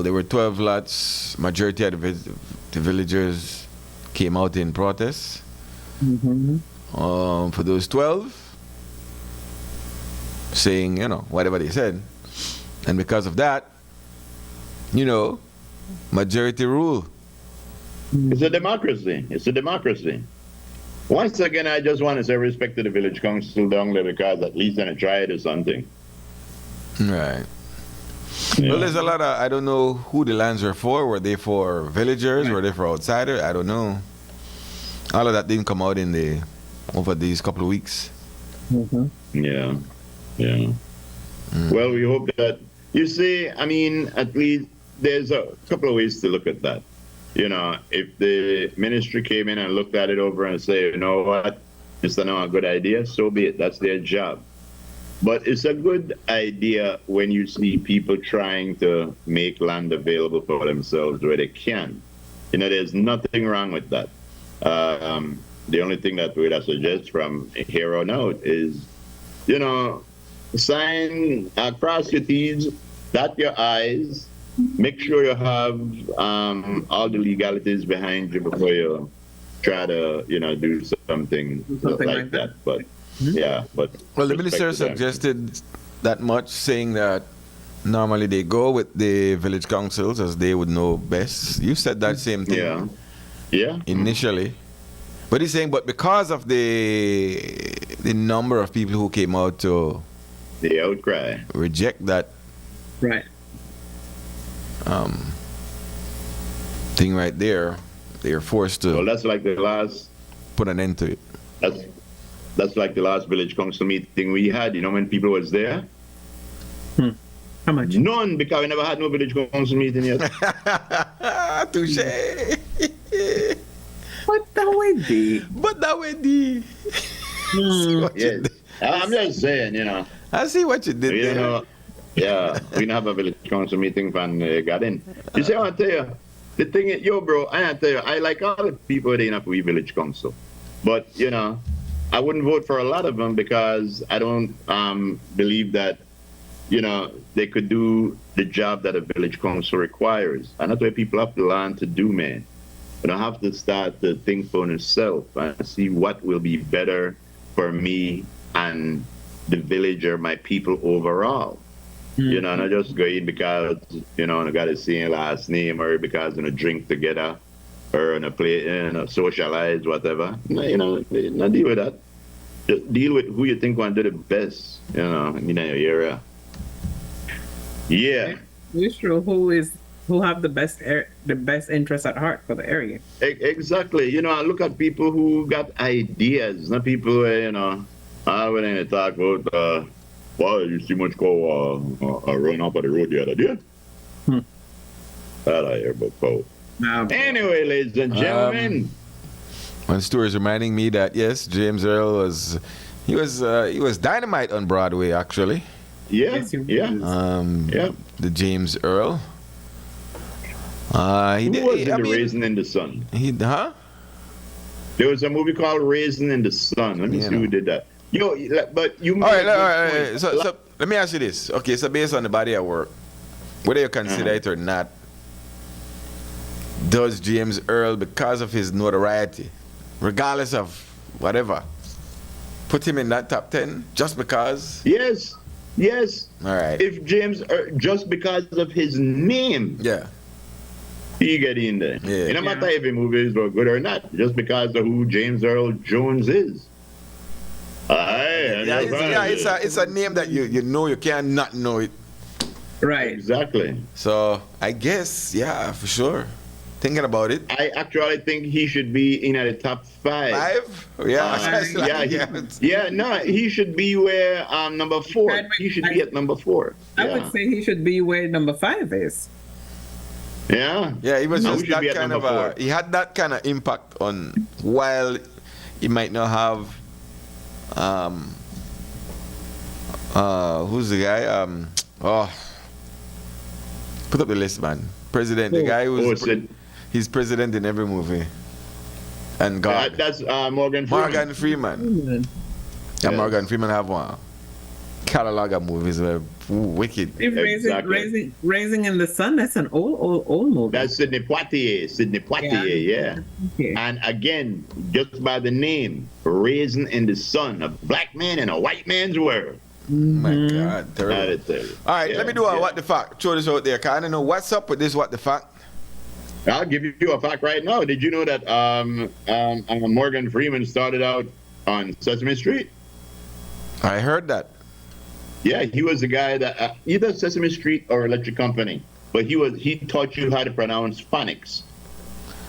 there were 12 lots. Majority of the villagers came out in protest. For those 12, saying whatever they said, and because of that, majority rule. It's a democracy. It's a democracy. Once again, I just want to say respect to the village council down there, because at least they try to do something. Right. Yeah. Well, there's a lot of, I don't know who the lands were for. Were they for villagers? Were they for outsiders? I don't know. All of that didn't come out over these couple of weeks. Yeah. Well, we hope that, you see, I mean, at least there's a couple of ways to look at that. If the ministry came in and looked at it over and say, you know what, it's not a good idea, so be it. That's their job. But it's a good idea when you see people trying to make land available for themselves where they can. There's nothing wrong with that. The only thing that we'd suggest from here on out is, sign, cross your T's, dot your I's, make sure you have all the legalities behind you before you try to, do something like that. But well, the minister suggested that much, saying that normally they go with the village councils as they would know best. You said that same thing. Yeah. Initially. But he's saying, but because of the number of people who came out to the outcry, reject that thing right there, they are forced to. Well, that's like the last. Put an end to it. That's like the last village council meeting we had. When people was there. How much? None, because we never had no village council meeting yet. Touché. But that way be. Yes. I'm just saying, I see what you did there. Yeah, we didn't have a village council meeting when they got in. You see, I want to tell you, the thing is, bro, I want to tell you, I like all the people that in a village council. But, I wouldn't vote for a lot of them because I don't believe that, they could do the job that a village council requires. And that's what people have to learn to do, man. You don't have to start to think for yourself and see what will be better for me and the village or my people overall. Not just go in because, I got to see your last name, or because drink together, or play, socialize, whatever. Not deal with that. Just deal with who you think want to do the best, in your area. Yeah. It's true. Who have the best interest at heart for the area. Exactly. I look at people who got ideas, not people who, when they talk about, you see much go run up on the road the other day. That I hear about cow. Anyway, ladies and gentlemen. One story is reminding me that, yes, James Earl was dynamite on Broadway, actually. Yeah. The James Earl. Who was in Raisin in the Sun? There was a movie called Raisin in the Sun. Let me see who did that. But you. All right. So let me ask you this. Okay, so based on the body of work, whether you consider it or not, does James Earl, because of his notoriety, regardless of whatever, put him in that top 10 just because? Yes. All right. If James Earl, just because of his name. Yeah. He get in there. Yeah. No matter if the movies were good or not, just because of who James Earl Jones is. It's a name that you can't not know it. Right. Exactly. So I guess, for sure. Thinking about it, I actually think he should be in at the top 5. 5? Yeah. No, he should be where number 4. He should be at number 4. I would say he should be where number 5 is. Yeah. Yeah, he was Now just we should that be at kind of number 4. he had that kind of impact on, while he might not have who's the guy? Put up the list, man. President, the guy who's he's president in every movie. And God. That's Morgan Freeman. Morgan Freeman. Yeah, Yes. Morgan Freeman have one catalog of movies that are wicked. Raising in the Sun, that's an old movie. That's Sidney Poitier, yeah. Okay. And again, just by the name, Raising in the Sun, a black man in a white man's world. My God, terrible. All right, let me do a what the fuck. Throw this out there, cause I don't know what's up with this what the fuck. I'll give you a fact right now. Did you know that Morgan Freeman started out on Sesame Street? I heard that. Yeah, he was the guy that either Sesame Street or Electric Company, but he taught you how to pronounce phonics.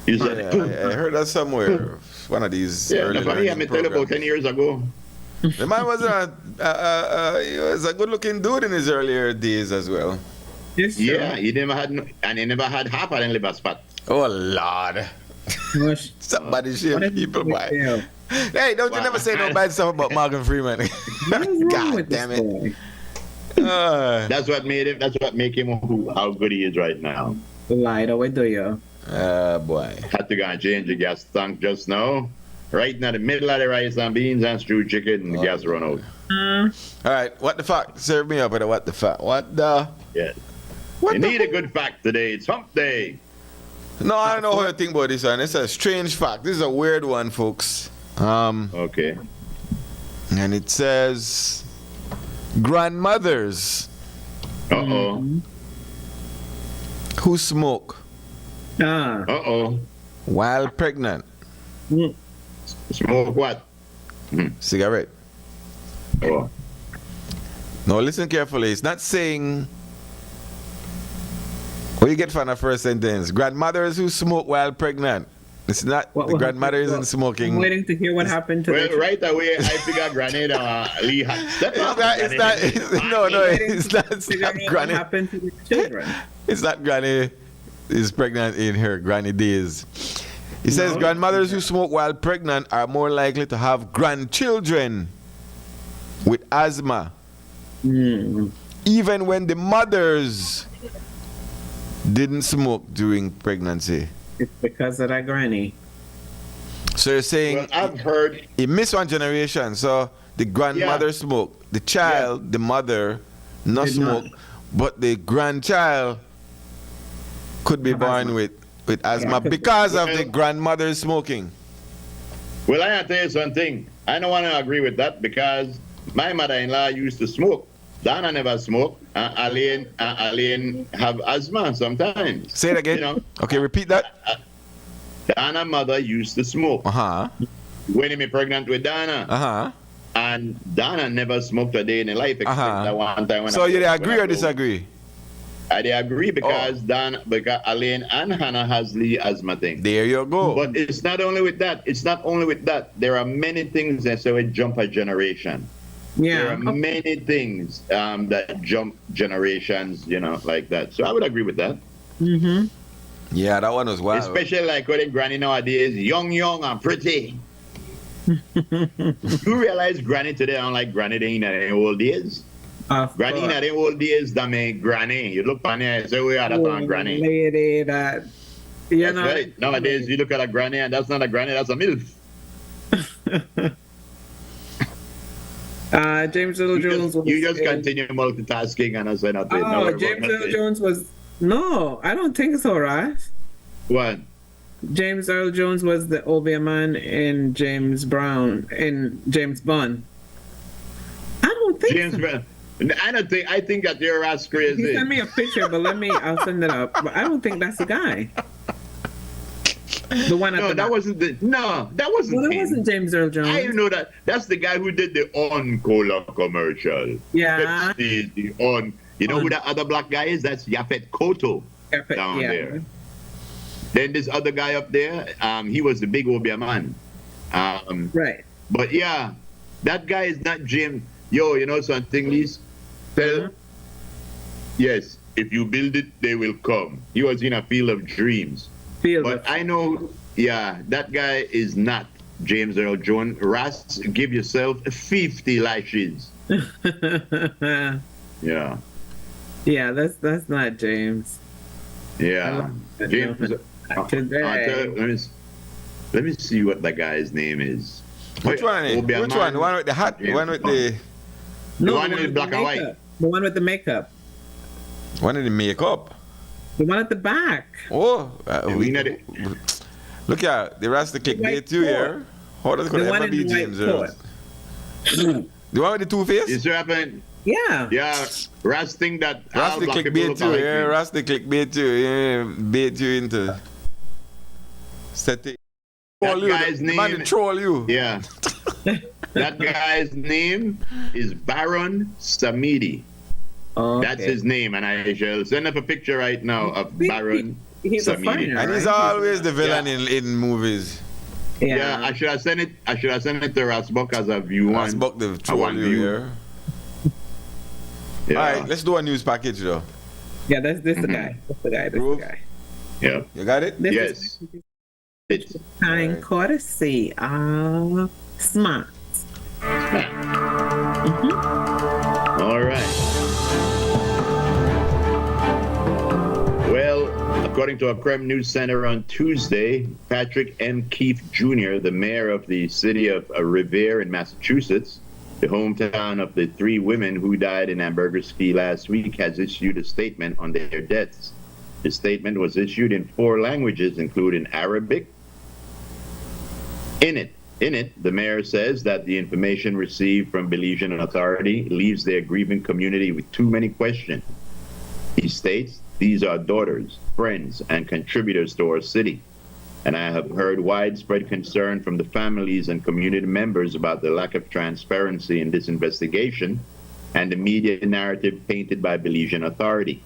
He said, I heard that somewhere. One of these early funny, I tell you about 10 years ago. The man was he was a good-looking dude in his earlier days as well. Yes, yeah, he never had half of them liver spot. Oh Lord. Somebody shame people, boy. Hey, don't you never say no bad stuff about Morgan Freeman. God damn it. That's what made him. That's what make him how good he is right now. Light away, do you? Boy. Had to go and change the gas tank just now. Right in the middle of the rice and beans and stewed chicken, and the gas run out. All right, what the fuck? Serve me up with a what the fuck? What the? Yeah. You need a good fact today. It's hump day. No, I don't know how you think about this one. It's a strange fact. This is a weird one, folks. Okay. And it says grandmothers who smoke while pregnant. Smoke what? Cigarette. Oh. Now listen carefully. It's not saying what you get from the first sentence. Grandmothers who smoke while pregnant. It's not the grandmother isn't smoking. I'm waiting to hear what happened to Well, right away, I figure Granny Lee had stepped up. It's not What Granny. happened to the children? It's not Granny is pregnant in her granny days. It says grandmothers who smoke while pregnant are more likely to have grandchildren with asthma, even when the mothers didn't smoke during pregnancy. It's because of that granny. So you're saying I've heard he missed one generation. So the grandmother smoked, the child, the mother, not smoke, but the grandchild could be born with asthma because of the grandmother smoking. Well, I have to tell you something. I don't want to agree with that because my mother-in-law used to smoke. Dana never smoked. Alien have asthma sometimes. Say it again. You know? Okay, repeat that. Dana's mother used to smoke. When he was pregnant with Dana. And Dana never smoked a day in her life except that one time. So you agree or disagree? I agree because because Alain and Hannah has the asthma thing. There you go. But it's not only with that. There are many things that say we jump a generation. Yeah. There are many things that jump generations, like that. So I would agree with that. Mm-hmm. Yeah, that one was wild. Especially like when Granny nowadays, young and pretty. You realize Granny today don't like Granny in the old days? Granny in the old days, that mean Granny. You look on her and say, we are that on Granny. Lady that, that's right. Nowadays, you look at a Granny and that's not a Granny, that's a MILF. James Earl Jones was... You just continue multitasking and I say nothing. James Earl Jones was... No, I don't think so, right? What? James Earl Jones was the Obia man in James Bond. I don't think James Brown. I think that you're as crazy. He sent me a picture, but I'll send it up. But I don't think that's the guy. The one at the back. That wasn't him. It wasn't James Earl Jones. I know that. That's the guy who did the On-Cola commercial. Yeah. You know who that other black guy is? That's Yaphet Koto down there. Then this other guy up there, he was the big Obia man. Right. But yeah, that guy is not James. Yo, you know something, Lise? Yes. if you build it, they will come. He was in a field of dreams. But I know, that guy is not James Earl Jones. Ras, give yourself 50 lashes. Yeah. Yeah, that's not James. Yeah. James. Let me see what that guy's name is. Which one? Which one? The one with the hat? The one with the... The one with black and white. The one with the makeup. One with the makeup? The one at the back. Oh. Look at the rest of the clickbait too here. How does it ever be James Earl? The one with the two face? Is there happening? Yeah. Yeah. Ras think that Ras the clickbait too, yeah. Ras the clickbait too, yeah. Bait you into setting. That guy's name. Man to troll you. Yeah. That guy's name is Baron Samedi. Okay. That's his name, and I shall send up a picture right now of Baron Samedi. And he's always the villain in movies. Yeah. I should have sent it to Rasbok as a view one. Rasbok the troll you here. Yeah. All right, let's do a news package though. Yeah, this the guy. That's the guy. This the guy. Yeah. You got it? Yes. It's kind courtesy of Smart. All right. Well, according to a Creme News Center on Tuesday, Patrick M. Keefe Jr., the mayor of the city of Revere in Massachusetts, the hometown of the 3 women who died in Ambergris-Key last week, has issued a statement on their deaths. The statement was issued in 4 languages, including Arabic. In it, the mayor says that the information received from Belizean authority leaves their grieving community with too many questions. He states, "These are daughters, friends, and contributors to our city. And I have heard widespread concern from the families and community members about the lack of transparency in this investigation and the media narrative painted by Belizean authority."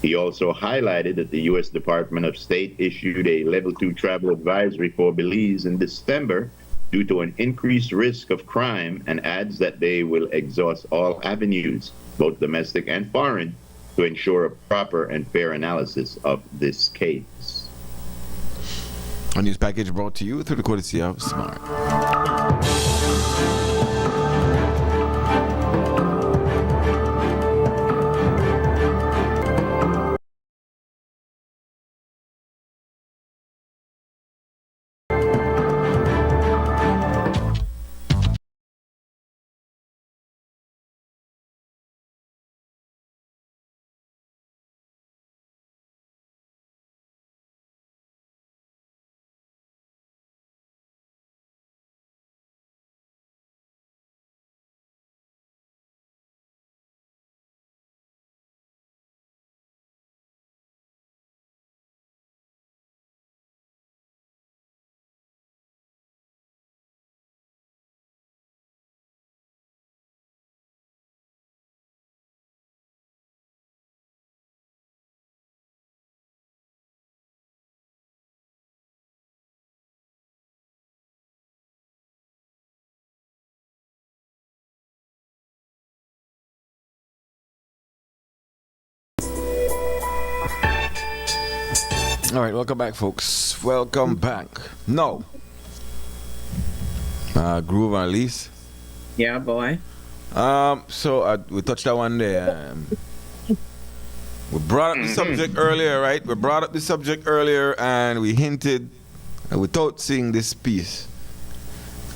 He also highlighted that the U.S. Department of State issued a Level 2 travel advisory for Belize in December due to an increased risk of crime, and adds that they will exhaust all avenues, both domestic and foreign, to ensure a proper and fair analysis of this case. A news package brought to you through the courtesy of Smart. All right, welcome back, folks. Welcome back. No. Groove and Elise. Yeah, boy. So we touched that one there. We brought up the subject earlier, right? We brought up the subject earlier, and we hinted, without seeing this piece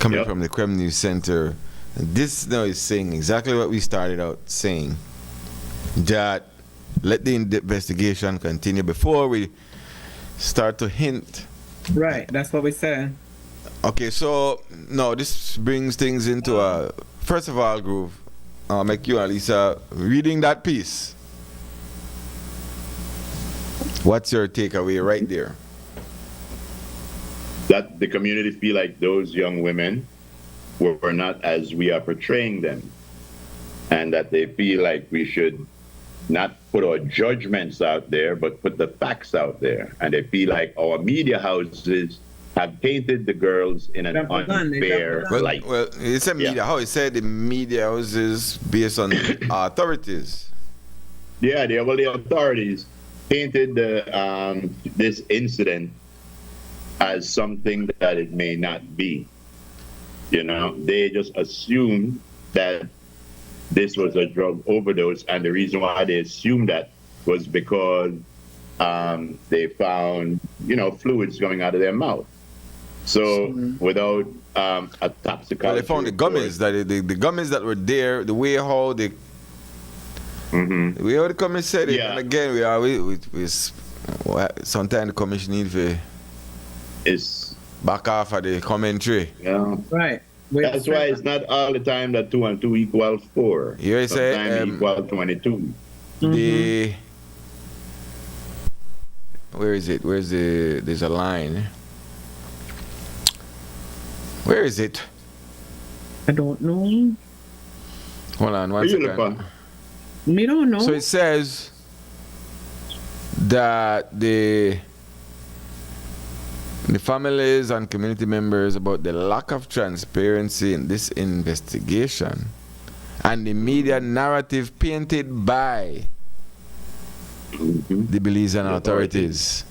coming from the Creme News Center. And this now is saying exactly what we started out saying. That let the investigation continue before we start to hint. Right, that's what we said. Okay, so no, this brings things into a. First of all, Groove, I'll make you and Lisa reading that piece. What's your takeaway right there? That the community feel like those young women were not as we are portraying them, and that they feel like we should not put our judgments out there, but put the facts out there. And they feel like our media houses have painted the girls in an unfair light. Well, it's a media house. It said the media houses based on authorities. the authorities painted this incident as something that it may not be. You know, they just assumed that this was a drug overdose, and the reason why they assumed that was because they found, fluids coming out of their mouth. So without a toxicology. Well, they found the gummies the gummies that were there. The way how the way how the commission said it. Yeah. And again, sometimes the commission need to back off of the commentary. Yeah. Right. That's why it's not all the time that 2 and 2 equals 4. You say sometimes equal 22. The where is it? There's a line. Where is it? I don't know. Hold on one second. Me don't know. So it says that the families and community members about the lack of transparency in this investigation and the media narrative painted by the Belizean authorities.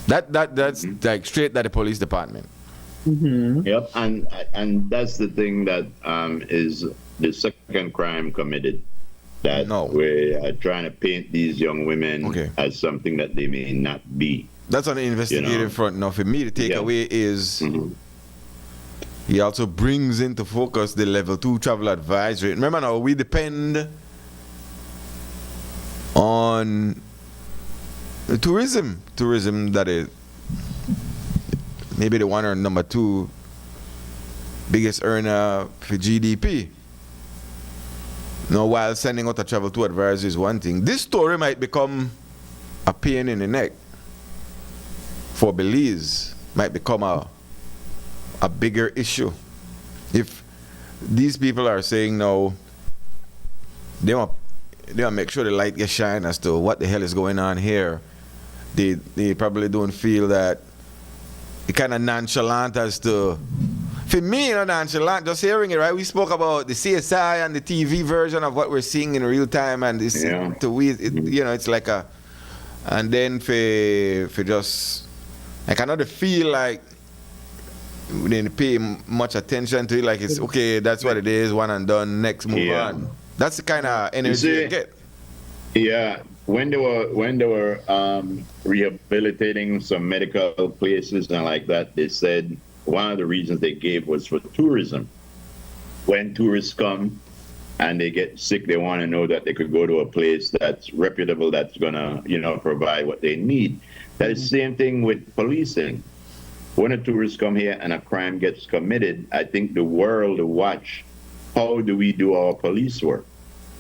That's like straight at the police department. Yep, and that's the thing that is the second crime committed. That we're trying to paint these young women as something that they may not be. That's on the investigative front. Now, for me, the takeaway is he also brings into focus the level 2 travel advisory. Remember now, we depend on the tourism that is maybe the one or number 2 biggest earner for GDP. Now, while sending out a travel 2 advisory is one thing, this story might become a pain in the neck for Belize, might become a bigger issue. If these people are saying no, they want to make sure the light gets shine as to what the hell is going on here. They probably don't feel that it kind of nonchalant as to, for me, nonchalant, just hearing it, right? We spoke about the CSI and the TV version of what we're seeing in real time, and this, it's like a, and then for just, like, I know they feel like we didn't pay much attention to it, like it's okay, that's what it is, one and done, next move on. That's the kind of energy you get. Yeah, when they were rehabilitating some medical places and like that, they said one of the reasons they gave was for tourism. When tourists come and they get sick, they want to know that they could go to a place that's reputable, that's gonna, provide what they need. That is the same thing with policing. When a tourist come here and a crime gets committed, I think the world will watch how do we do our police work.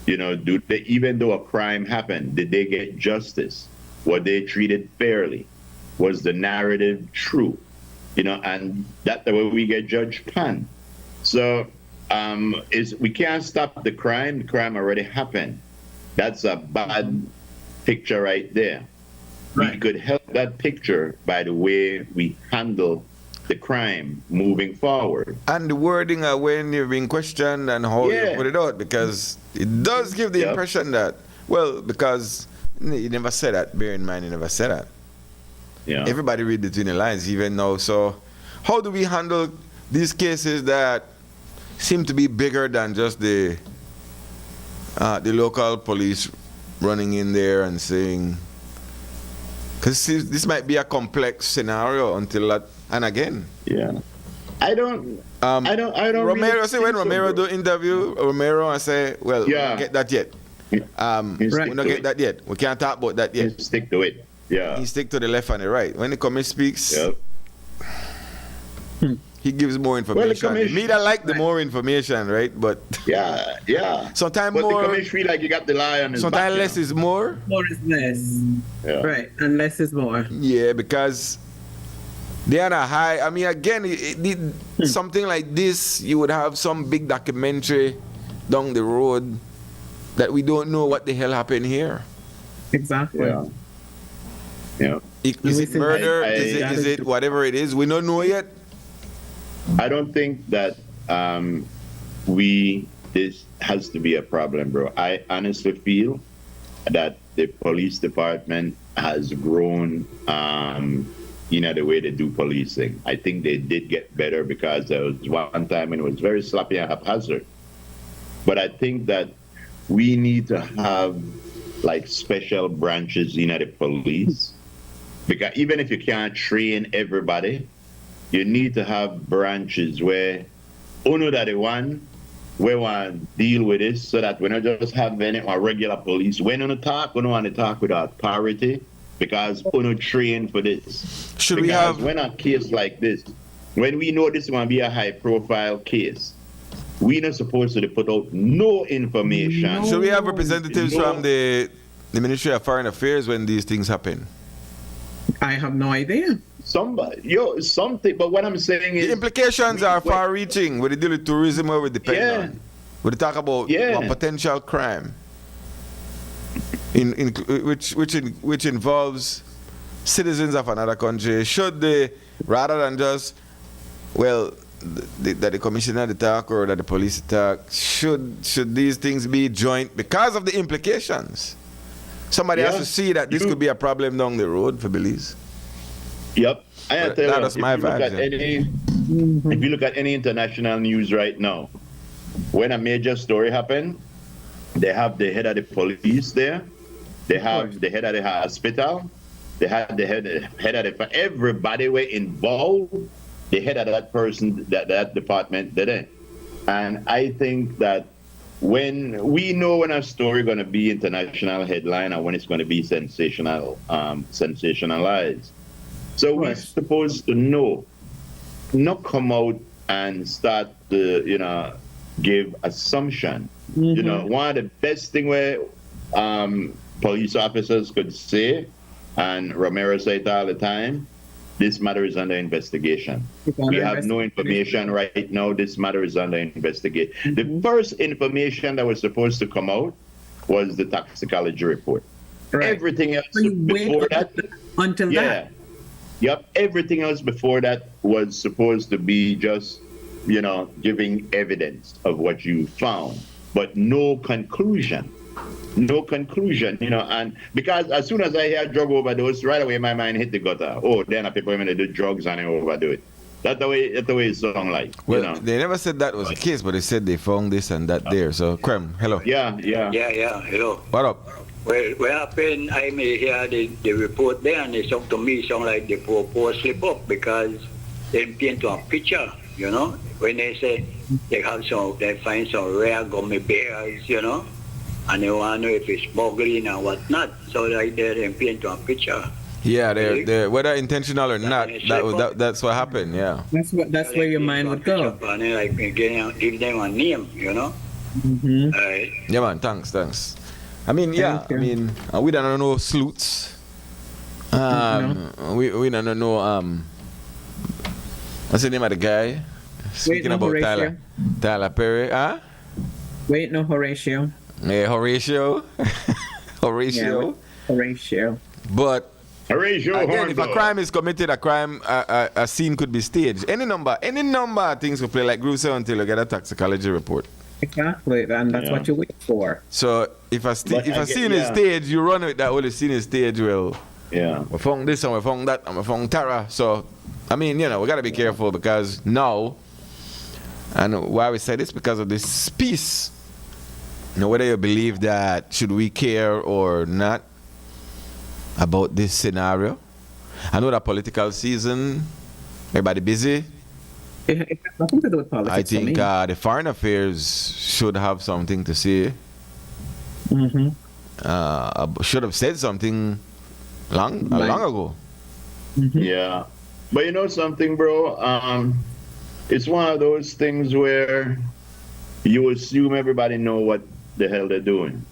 Do they, even though a crime happened, did they get justice? Were they treated fairly? Was the narrative true? And that's the way we get judged pan. So we can't stop the crime. The crime already happened. That's a bad picture right there. Right. We could help that picture by the way we handle the crime moving forward. And the wording when you're being questioned and how you put it out, because it does give the impression that, because you never said that, bear in mind you never said that. Yeah. Everybody read between the lines even now. So how do we handle these cases that seem to be bigger than just the local police running in there and saying, because this might be a complex scenario until that, and again. Yeah. I don't Romero really say when Romero do interview, Romero and say, we don't get that yet. We don't get that yet. We can't talk about that yet. He stick to it. Yeah. He stick to the left and the right. When the commission speaks, he gives more information. Me that like the more information, right? But sometimes more. But the commission feel like you got the lie on his back. Sometimes less is more. More is less. Yeah. Right, and less is more. Yeah, because they are a high. I mean, again, something like this, you would have some big documentary down the road that we don't know what the hell happened here. Exactly. Yeah. Is it murder? Is it whatever it is? We don't know yet. I don't think that this has to be a problem, bro. I honestly feel that the police department has grown, the way they do policing. I think they did get better because there was one time when it was very sloppy and haphazard. But I think that we need to have like special branches in the police, because even if you can't train everybody, you need to have branches where uno that the one we want to deal with this, so that we don't just have any regular police. When we want to talk with authority, because we trained for this. Should because we have, when a case like this, when we know this is going to be a high-profile case, we're not supposed to put out no information. should we have representatives from the Ministry of Foreign Affairs when these things happen? I have no idea. Something. But what I'm saying is the implications are far-reaching. When they deal with tourism, or we depend on. When they talk about one potential crime, which involves citizens of another country, should they, rather than just that the commissioner attack or that the police attack, should these things be joint because of the implications? Somebody has to see that this could be a problem down the road for Belize. Yep. That's my vibe. If you look at any international news right now, when a major story happens, they have the head of the police there, they have the head of the hospital, they have the head of the, everybody were involved, the head of that person, that department did it. And I think that when we know when a story going to be international headline and when it's going to be sensationalized. So we're supposed to know, not come out and start to, give assumption. One of the best thing where police officers could say, and Romero said it all the time, this matter is under investigation. We have no information right now. This matter is under investigation. The first information that was supposed to come out was the toxicology report. Right. Everything else before that, until that. Yep. Everything else before that was supposed to be just, giving evidence of what you found, but no conclusion. And because as soon as I hear drug overdose, right away my mind hit the gutter. Oh, then people are going to do drugs and they overdo it. That's the way it sounds like. Well, they never said that was the case, but they said they found this and that there. So, Krem, hello. Yeah. Hello. What up? Well, what happened, I may hear the report there, and it sound to me like the poor slip up because they paint to a picture, when they say they find some rare gummy bears, and they want to know if it's smuggling or whatnot. So like they paint to a picture. Yeah, they're whether intentional or not, that's what happened. Yeah. That's where your mind would go. And like give them a name, Mm-hmm. Yeah, man. Thanks. I mean, we don't know sleuths. We don't know what's the name of the guy? Speaking about Horatio. Tyler Perry, huh? Wait, no, Horatio. Yeah, Horatio. Yeah, Horatio. But again, if a Hornbill. crime is committed, a scene could be staged. Any number of things will play, like Groove said, until you get a toxicology report. Exactly, and that's what you wait for. So if a scene is staged, you run with that. Well, the scene is staged. Well, we found this and we found that and we found Tara. So, I mean, we got to be careful because now, and why we say this, because of this piece. Whether you believe that, should we care or not about this scenario? I know that political season, everybody busy. It has nothing to do with politics. I think the foreign affairs should have something to say. Should have said something long ago. Yeah. But you know something, bro? It's one of those things where you assume everybody know what the hell they're doing.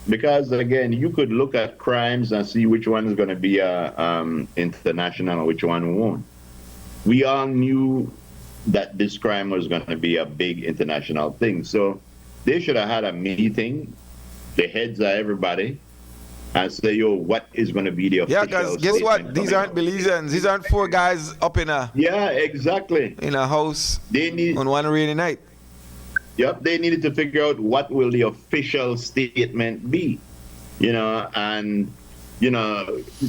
Because again, you could look at crimes and see which one is going to be international and which one won't. We all knew that this crime was going to be a big international thing. So they should have had a meeting, the heads of everybody, and say, what is going to be the official because guess what? These aren't Belizeans. These aren't four guys up in a exactly in a house they need on one rainy night. they needed to figure out what will the official statement be, and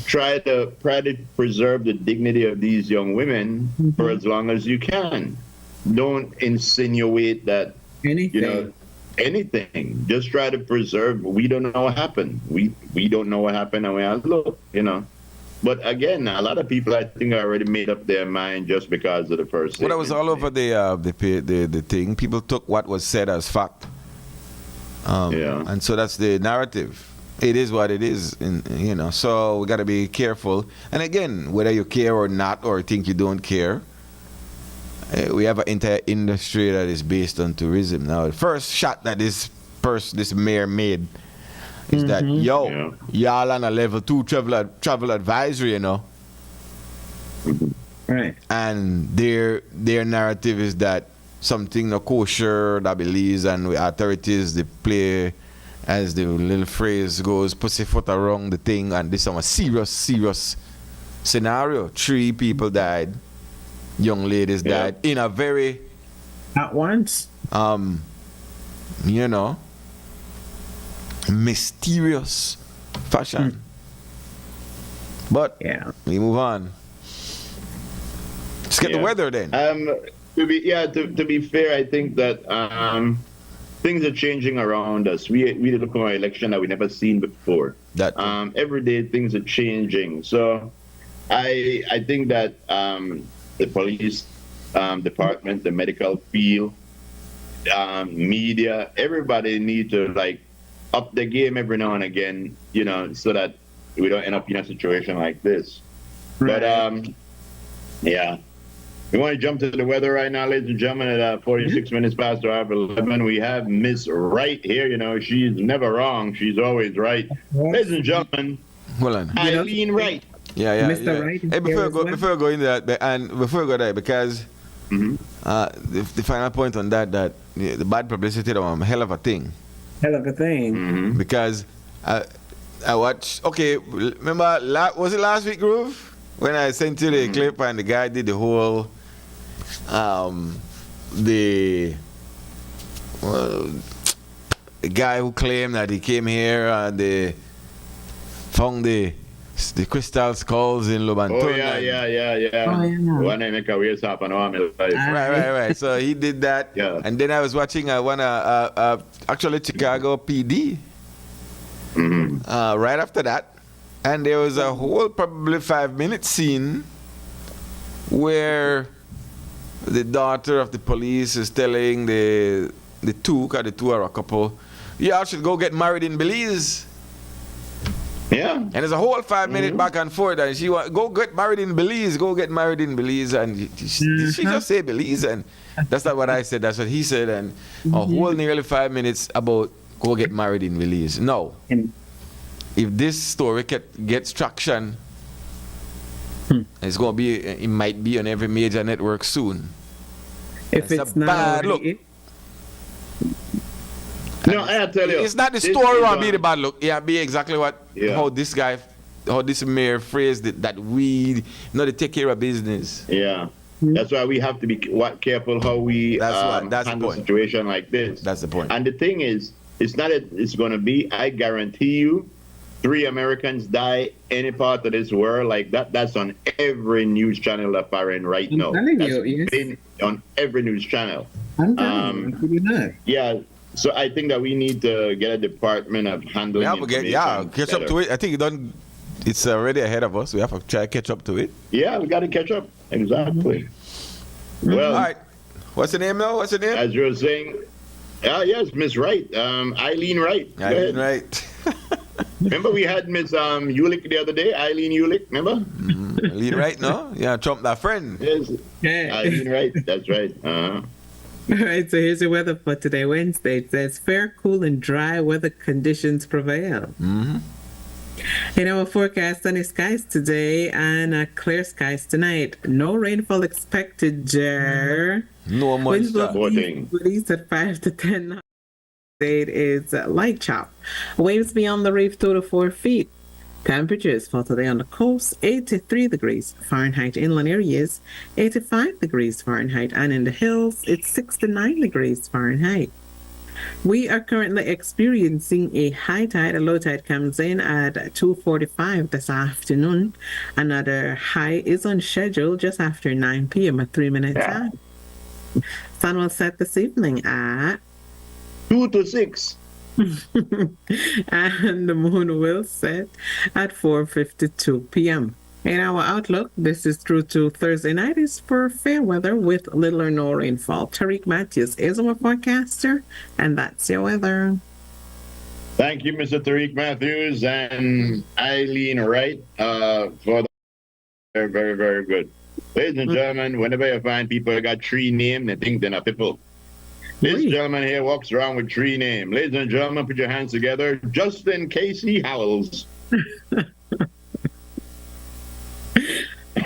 try to preserve the dignity of these young women for as long as you can. Don't insinuate that anything. Just try to preserve. We don't know what happened. We don't know what happened, and we have to look. But again, a lot of people, I think, already made up their mind just because of the first. Well, that was all over the thing. People took what was said as fact. And so that's the narrative. It is what it is, So we got to be careful. And again, whether you care or not, or think you don't care, we have an entire industry that is based on tourism. Now, the first shot that this mayor made is that y'all on a level 2 travel advisory, Right. And their narrative is that something no kosher that believes, and with authorities they play, as the little phrase goes, pussyfoot around the thing, and this is a serious scenario. 3 people died, young ladies died in a very at once. Mysterious fashion. But we move on. Let's get the weather then. To be fair, I think that things are changing around us. We look at an election that we never seen before. Every day things are changing. So I think that the police department, the medical field, media, everybody need to up the game every now and again, so that we don't end up in a situation like this. Right. But we want to jump to the weather right now, ladies and gentlemen. At 46 minutes past the hour of 11, we have Miss Right here. She's never wrong. She's always right. Ladies and gentlemen, Eileen Wright. Yeah. Mr. Wright. Hey, before we go into that, and before we go there, because the final point on that the bad publicity is a hell of a thing. Because I watched. Okay, remember? Was it last week, Groove? When I sent you the clip and the guy did the whole, the guy who claimed that he came here and they found the crystal skulls in Lobanton. Oh yeah. One I make a weird stop and Right. So he did that. Yeah. And then I was watching actually Chicago PD. Right after that. And there was a whole probably 5-minute scene where the daughter of the police is telling the two, because the two are a couple, y'all should go get married in Belize. Yeah. And there's a whole 5-minute back and forth, and she want go get married in Belize, and she just say Belize, and that's not what I said, that's what he said, and a whole nearly 5 minutes about go get married in Belize. No. If this story gets traction, it might be on every major network soon. If it's not bad look. No, I tell you, it's not the story will be the bad look. Yeah, be exactly how this mayor phrased it, that we know to take care of business. Yeah. That's why we have to be careful how we handle a situation like this. That's the point. And the thing is, it's not that it's going to be, I guarantee you, 3 Americans die any part of this world like that. That's on every news channel that we're in right now. That's on every news channel. Yeah. So I think that we need to get a department of handling. Catch up to it. I think it's already ahead of us. We have to try to catch up to it. Yeah, we got to catch up. Exactly. Well, all right. What's the name now? As you were saying, yes, Miss Wright, Eileen Wright. Eileen Wright. Remember we had Miss Ulick the other day, Eileen Ulick, remember? Eileen Wright, no? Yeah, Trump, that friend. Yes, Eileen Wright, that's right. All right, so here's your weather for today, Wednesday. It says fair, cool, and dry weather conditions prevail. In our forecast, sunny skies today and clear skies tonight. No rainfall expected, Jer. No moisture. Winds at 5 to 10 knots. It is light chop. Waves beyond the reef 2 to 4 feet. Temperatures for today on the coast, 83 degrees Fahrenheit. Inland areas, 85 degrees Fahrenheit. And in the hills, it's 69 degrees Fahrenheit. We are currently experiencing a high tide. A low tide comes in at 2:45 this afternoon. Another high is on schedule just after 9 p.m. at 3 minutes out. Sun will set this evening at 2 to 6. and the moon will set at 4:52 p.m. In our outlook, this is through to Thursday night, is for fair weather with little or no rainfall. Tariq Matthews is our forecaster, and that's your weather. Thank you, Mr. Tariq Matthews and Eileen Wright, for the very, very, very good. Ladies and gentlemen, whenever you find people that got 3 names, they think they're not people. This gentleman here walks around with 3 names. Ladies and gentlemen, put your hands together. Justin Casey Howells.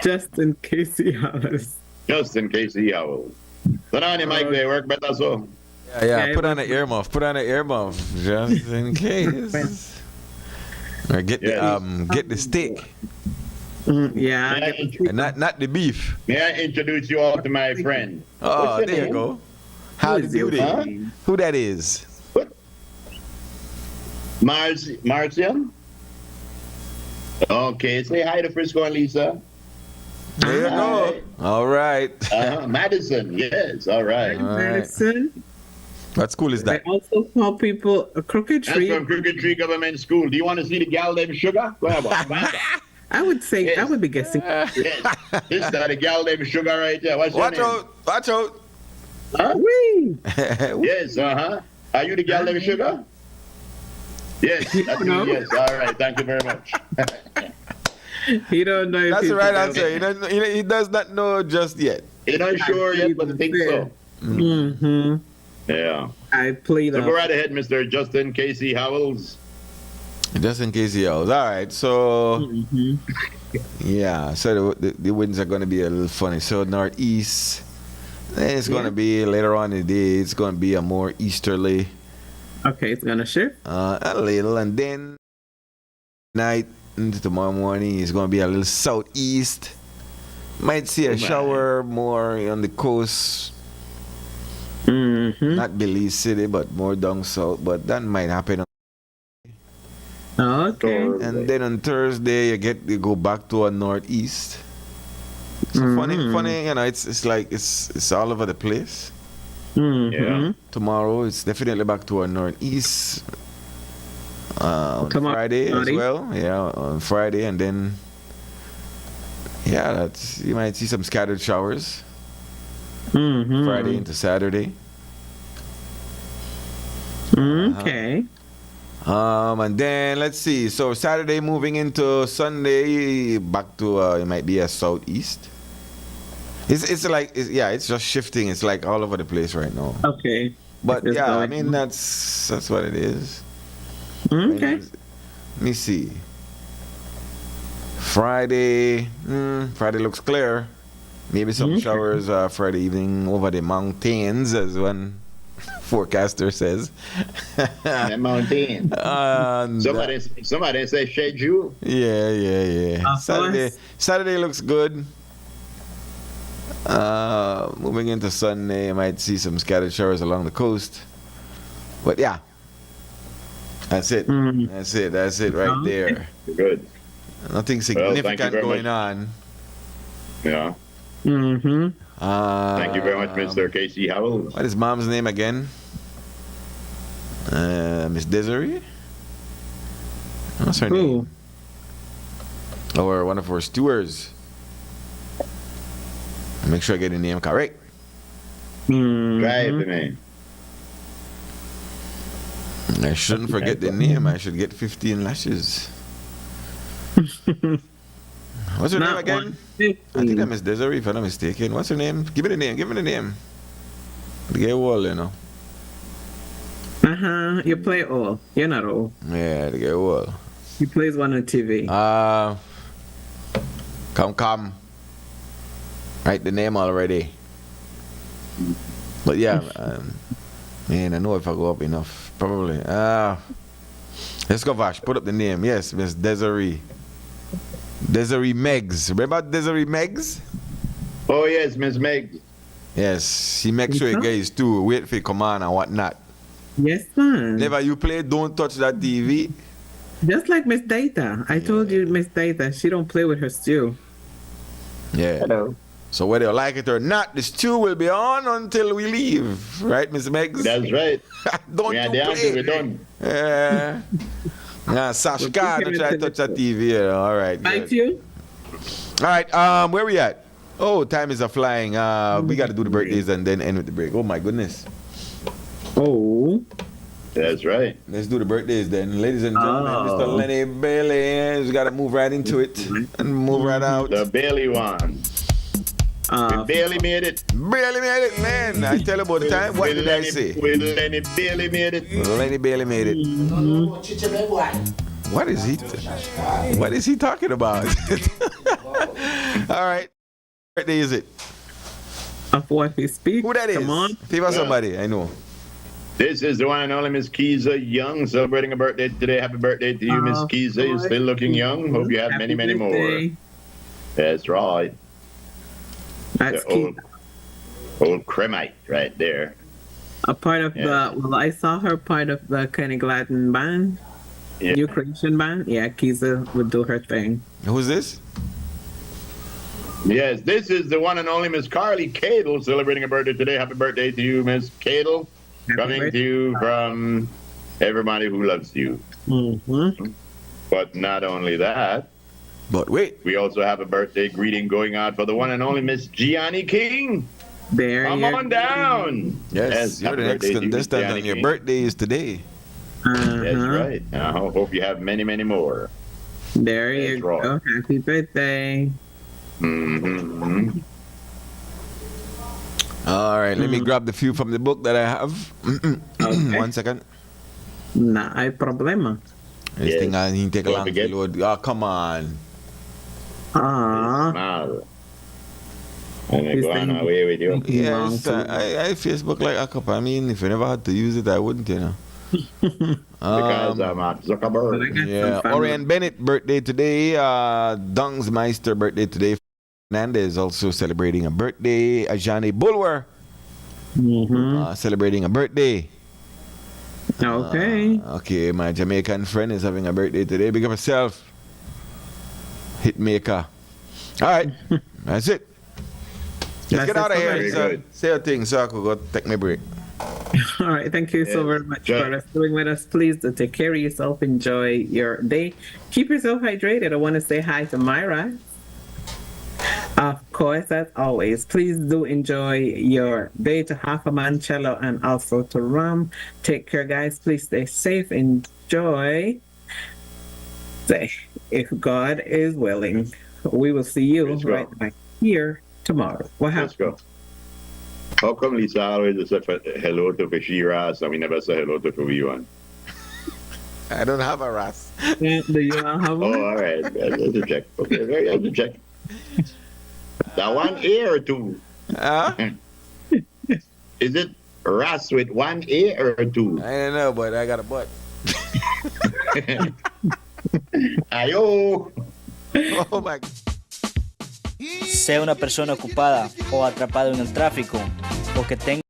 Justin Casey Howells. Justin Casey Howells. Put on your mic there, work better so. Yeah, put on an earmuff. Put on an earmuff just in case. Or get the steak. Yeah. And not the beef. May I introduce you all to my friend? Oh, there you go. How do you do? Huh? Who that is? What? Marcian? Okay, say hi to Frisco and Lisa. There you go. All right. Madison, yes, all right. Madison. What school is that? I also call people a Crooked Tree. That's from Crooked Tree Government School. Do you want to see the gal named Sugar? Go ahead, boy. I would say, Yes. I would be guessing. Yes. This is the gal named Sugar right there. What's your name? Watch out. Huh? Whee! Yes, Are you the gal named Sugar? Yes, that's No. me, yes. All right, thank you very much. He don't know if That's he's the right together. answer. He does not know just yet. You're not sure yet, but I think so. Mm-hmm. Yeah. I plead So go right ahead, Mr. Justin Casey Howells. Just in case he else. All right. So, yeah. So the winds are going to be a little funny. So northeast, it's going to be later on in the day. It's going to be a more easterly. Okay, it's gonna shift. A little, and then night into tomorrow morning it's going to be a little southeast. Might see a shower more on the coast. Not Belize City, but more down south. But that might happen. Okay. And then on Thursday you go back to a northeast. So funny, you know, it's like it's all over the place. Yeah. Tomorrow it's definitely back to a northeast. On Friday as well. Yeah, on Friday, and then you might see some scattered showers. Friday into Saturday. Okay. And then let's see. So Saturday moving into Sunday, back to it might be a southeast. It's just shifting. It's like all over the place right now. Okay. But yeah, I mean that's what it is. Okay. Let me see. Friday looks clear. Maybe some showers Friday evening over the mountains, as one forecaster says. The mountain. Somebody say schedule. Yeah. Saturday looks good. Moving into Sunday, I might see some scattered showers along the coast. But yeah, that's it. That's it right there. Good. Nothing significant going on. Yeah. Thank you very much, Mr. Casey Howells. What is mom's name again? Miss Desiree? What's her name? Or one of our stewards. Make sure I get the name correct. Drive the name. I shouldn't forget the name. I should get 15 lashes. What's her name again? I think that Miss Desiree, if I'm not mistaken. What's her name? Give me the name. The gay wall, you know. You play all. You're not all. Yeah, the gay wall. He plays one on TV. Come. Write the name already. But yeah, man, I know if I go up enough, probably. Let's go, Vash. Put up the name. Yes, Miss Desiree. Desiree Meggs. Remember Desiree Meggs? Oh, yes, Miss Meg. Yes, she makes sure you guys too. Wait for command and whatnot. Yes, man. Never you play, don't touch that TV. Just like Miss Data. I told you, Miss Data, she don't play with her stew. Yeah. Hello. So whether you like it or not, the stew will be on until we leave. Right, Miss Meggs? That's right. Don't We are you down play. till we're done. Yeah. Yeah, Sashka, don't try to touch that TV. All right. Thank Good. you. All right, where we at? Oh, time is a flying. We got to do the birthdays and then end with the break. Oh my goodness. Oh. That's right. Let's do the birthdays then. Ladies and gentlemen, Mr. Lenny Bailey. You got to move right into it and move right out. The Bailey one. We barely made it. Barely made it, man. I tell you about the time. What did I say? Lenny Bailey made it. Lenny Bailey made it. What is he talking about? All right. What birthday is it? Of what we speak. Who that is? Come on. Favor somebody. I know. This is the one and only Miss Keeza Young celebrating a birthday today. Happy birthday to you, Miss Keeza. You're still looking young. Hope you have many, many more. That's right. That's the old Cremite right there. A part of I saw her part of the Kenny Gladden band. Yeah. New Creation band. Yeah, Keeza would do her thing. Who's this? Yes, this is the one and only Miss Carly Cadle celebrating a birthday today. Happy birthday to you, Miss Cadle. Coming to you from everybody who loves you. Mm-hmm. But not only that. But wait. We also have a birthday greeting going out for the one and only Miss Gianni King. Come on down. Yes, you're the next contestant on your birthday is today. That's right. I hope you have many, many more. There you go. Happy birthday. Mm-hmm. All right, let me grab the few from the book that I have. Okay. 1 second. No hay problema. This thing I need to take a long to load. Oh, come on. Smile. And I go on away with you. Yes, I Facebook like a couple. I mean, if I never had to use it, I wouldn't, you know. Because I'm a Zuckerberg. Yeah, Orion Bennett birthday today. Dungsmeister birthday today. Fernandez also celebrating a birthday. Ajani Bulwer celebrating a birthday. Okay. Okay, my Jamaican friend is having a birthday today. Big up yourself. Hitmaker. All right, that's it. Let's get out of here. So, say a thing so I could go take my break. All right. Thank you so very much for staying with us. Please do take care of yourself. Enjoy your day. Keep yourself hydrated. I want to say hi to Myra. Of course, as always, please do enjoy your day to Half a Mancello and also to Ram. Take care, guys. Please stay safe. Enjoy. Say, if God is willing, we will see you right back here tomorrow. What happened? Let's go. How come Lisa always say hello to Fishiras and we never say hello to Fubiwan? I don't have a Ras. Do you not have one? Oh, all right. That's a check. Okay, very good check. That 1 A or 2? Is it Ras with 1 A or 2? I don't know, but I got a butt. Ayo. Oh my. Sea una persona ocupada o atrapado en el tráfico o que tenga